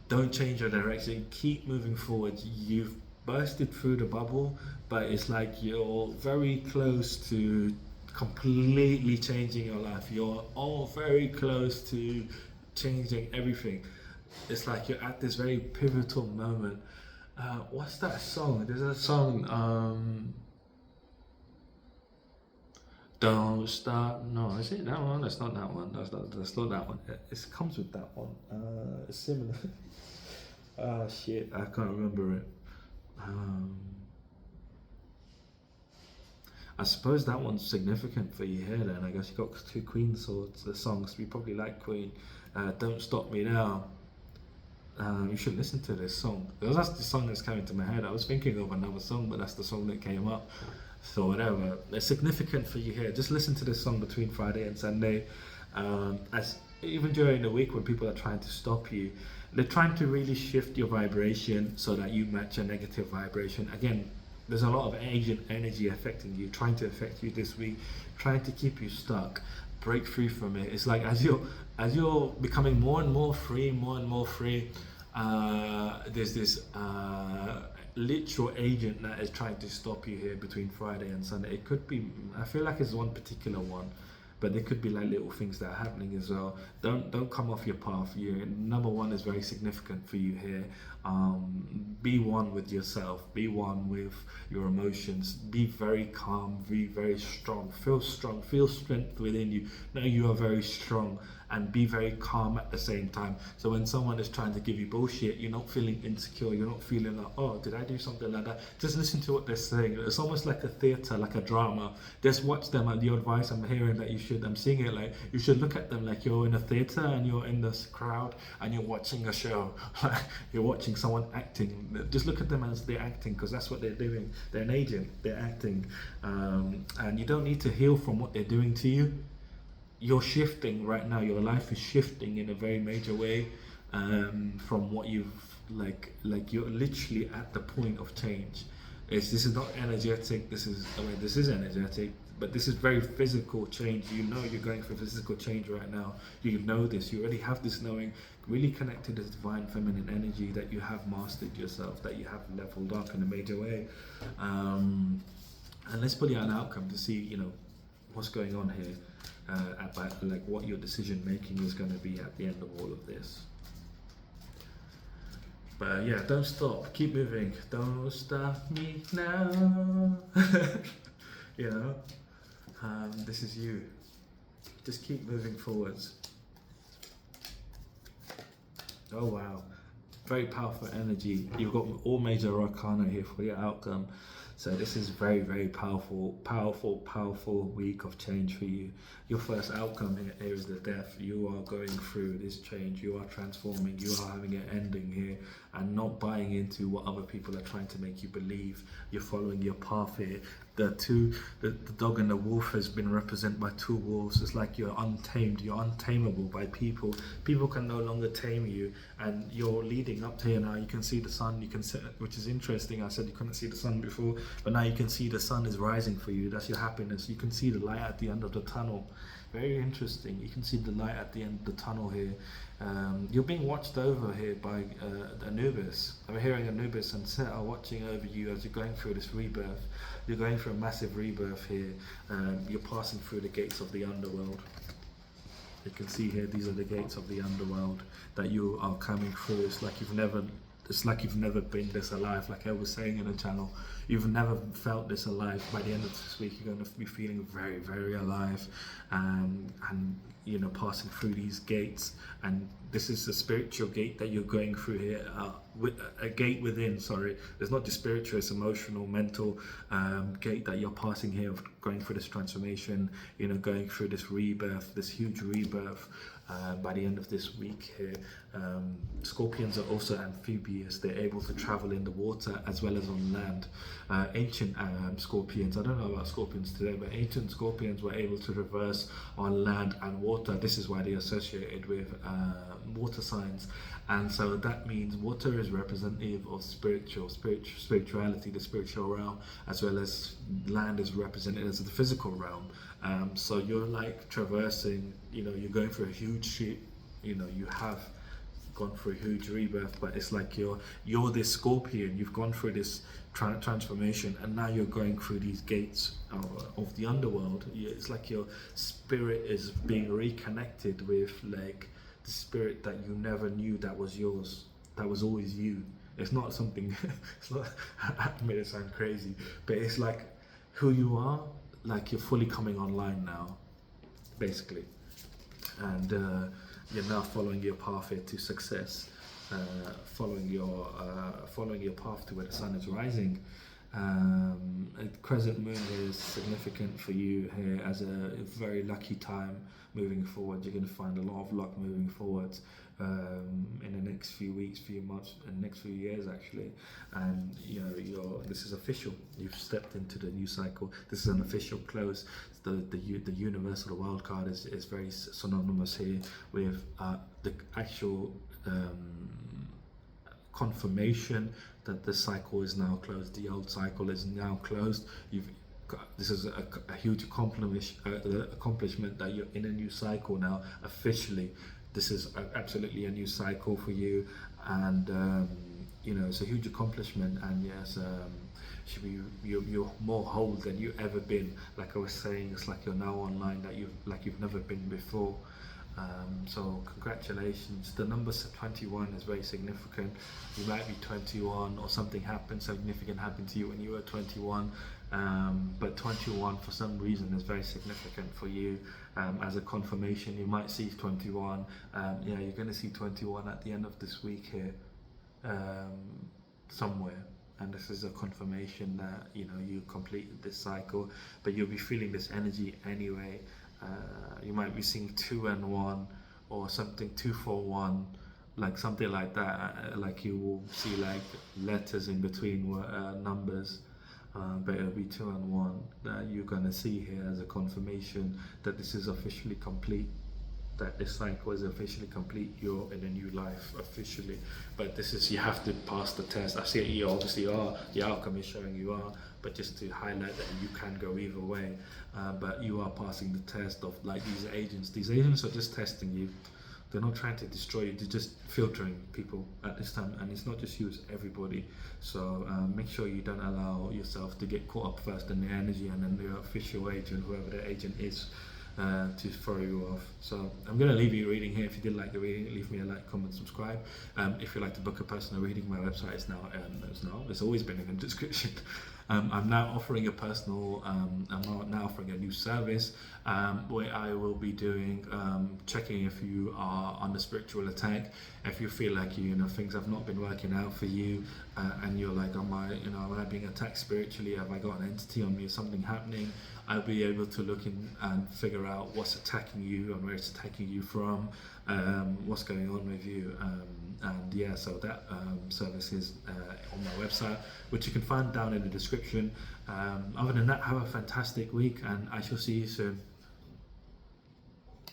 Don't change your direction, keep moving forward. You've bursted through the bubble, but it's like you're very close to completely changing your life. You're all very close to changing everything. It's like you're at this very pivotal moment. What's that song? There's a song, Don't Stop. No, is it that one? That's not that one. That's not that one. It comes with that one. It's similar. Shit, I can't remember it. I suppose that one's significant for you here then. I guess you got two Queen songs. We probably like Queen. Don't Stop Me Now. You should listen to this song. That's the song that's coming to my head. I was thinking of another song, but that's the song that came up. So whatever, it's significant for you here. Just listen to this song between Friday and Sunday. As even during the week when people are trying to stop you, they're trying to really shift your vibration so that you match a negative vibration. Again, there's a lot of agent energy affecting you, trying to affect you this week, trying to keep you stuck. Break free from it. It's like as you're becoming more and more free, there's this literal agent that is trying to stop you here between Friday and Sunday. It could be, I feel like it's one particular one, but there could be like little things that are happening as well. Don't come off your path. Number one is very significant for you here. Be one with yourself, be one with your emotions, be very calm, be very strong, feel strength within you, know you are very strong, and be very calm at the same time. So when someone is trying to give you bullshit, you're not feeling insecure, you're not feeling like, oh, did I do something like that? Just listen to what they're saying. It's almost like a theater, like a drama. Just watch them, and the advice I'm hearing that I'm seeing it like, you should look at them like you're in a theater and you're in this crowd and you're watching a show. You're watching someone acting. Just look at them as they're acting, because that's what they're doing. They're an agent, they're acting. And you don't need to heal from what they're doing to you. You're shifting right now. Your life is shifting in a very major way, from what you've like you're literally at the point of change. This is not energetic. This is energetic, but this is very physical change. You know you're going through physical change right now. You know this. You already have this knowing, really connected to this divine feminine energy, that you have mastered yourself, that you have leveled up in a major way. And let's put it an outcome to see, what's going on here. About like what your decision making is going to be at the end of all of this. But yeah, don't stop, keep moving, don't stop me now. This is you, just keep moving forwards. Oh wow, very powerful energy. You've got all major arcana here for your outcome. So this is very, very powerful week of change for you. Your first outcome here is the death. You are going through this change. You are transforming. You are having an ending here, and not buying into what other people are trying to make you believe. You're following your path here. The dog and the wolf has been represented by two wolves. It's like you're untamed. You're untamable by people. People can no longer tame you, and you're leading up to here now. You can see the sun. You can see, which is interesting. I said you couldn't see the sun before, but now you can see the sun is rising for you. That's your happiness. You can see the light at the end of the tunnel. Very interesting. You can see the light at the end of the tunnel here. You're being watched over here by Anubis. I'm hearing Anubis and Set are watching over you as you're going through this rebirth. You're going through a massive rebirth here. You're passing through the gates of the underworld. You can see here, these are the gates of the underworld that you are coming through. It's like you've never been this alive. Like I was saying in the channel, you've never felt this alive. By the end of this week, you're going to be feeling very, very alive, and passing through these gates. And this is the spiritual gate that you're going through here. With a gate within. Sorry, there's not just spiritual; it's emotional, mental gate that you're passing here, of going through this transformation. Going through this rebirth, this huge rebirth. By the end of this week here, scorpions are also amphibious. They're able to travel in the water as well as on land. Ancient scorpions, I don't know about scorpions today, but ancient scorpions were able to reverse on land and water. This is why they're associated with water signs. And so that means water is representative of spirituality, the spiritual realm, as well as land is represented as the physical realm. So you're like traversing, you're going through a huge you have gone through a huge rebirth, but it's like you're this scorpion. You've gone through this transformation, and now you're going through these gates of the underworld. It's like your spirit is being reconnected with like the spirit that you never knew that was yours, that was always you. It's not something, it's not, I made it sound crazy, but it's like who you are, like you're fully coming online now, basically. And you're now following your path here to success, following your path to where the sun is rising. A crescent moon is significant for you here as a very lucky time moving forward. You're going to find a lot of luck moving forward in the next few weeks, few months, and next few years actually. And this is official. You've stepped into the new cycle. This is an official close. The universe of the wild card is very synonymous here with the actual confirmation that the cycle is now closed. The old cycle is now closed. This is a huge accomplishment that you're in a new cycle now, officially. This is absolutely a new cycle for you, and it's a huge accomplishment, and yes, should be you're more whole than you ever been. Like I was saying, it's like you're now online that you've never been before. So congratulations. The number 21 is very significant. You might be 21 or something significant happened to you when you were 21. But 21 for some reason is very significant for you. As a confirmation, you might see 21. You're going to see 21 at the end of this week here, somewhere. And this is a confirmation that you completed this cycle, but you'll be feeling this energy anyway. You might be seeing 2 and 1, or something 2 for 1, like something like that. Like you will see like letters in between numbers, but it'll be 2 and 1 that you're gonna see here as a confirmation that this is officially complete. That this cycle is officially complete. You're in a new life officially, but you have to pass the test. I see it, you obviously are. The outcome is showing you are, but just to highlight that you can go either way. But you are passing the test of like these agents. These agents are just testing you. They're not trying to destroy you. They're just filtering people at this time, and it's not just you, it's everybody. So make sure you don't allow yourself to get caught up first in the energy, and then the official agent, whoever the agent is, to throw you off. So I'm going to leave you reading here. If you did like the reading, leave me a like, comment, subscribe. If you'd like to book a personal reading, my website is it's always been in the description. I'm now offering a new service where I will be doing checking if you are under spiritual attack. If you feel like things have not been working out for you, and you're like, am I being attacked spiritually? Have I got an entity on me? Is something happening? I'll be able to look in and figure out what's attacking you and where it's attacking you from, what's going on with you. So that service is on my website, which you can find down in the description. Other than that, have a fantastic week, and I shall see you soon.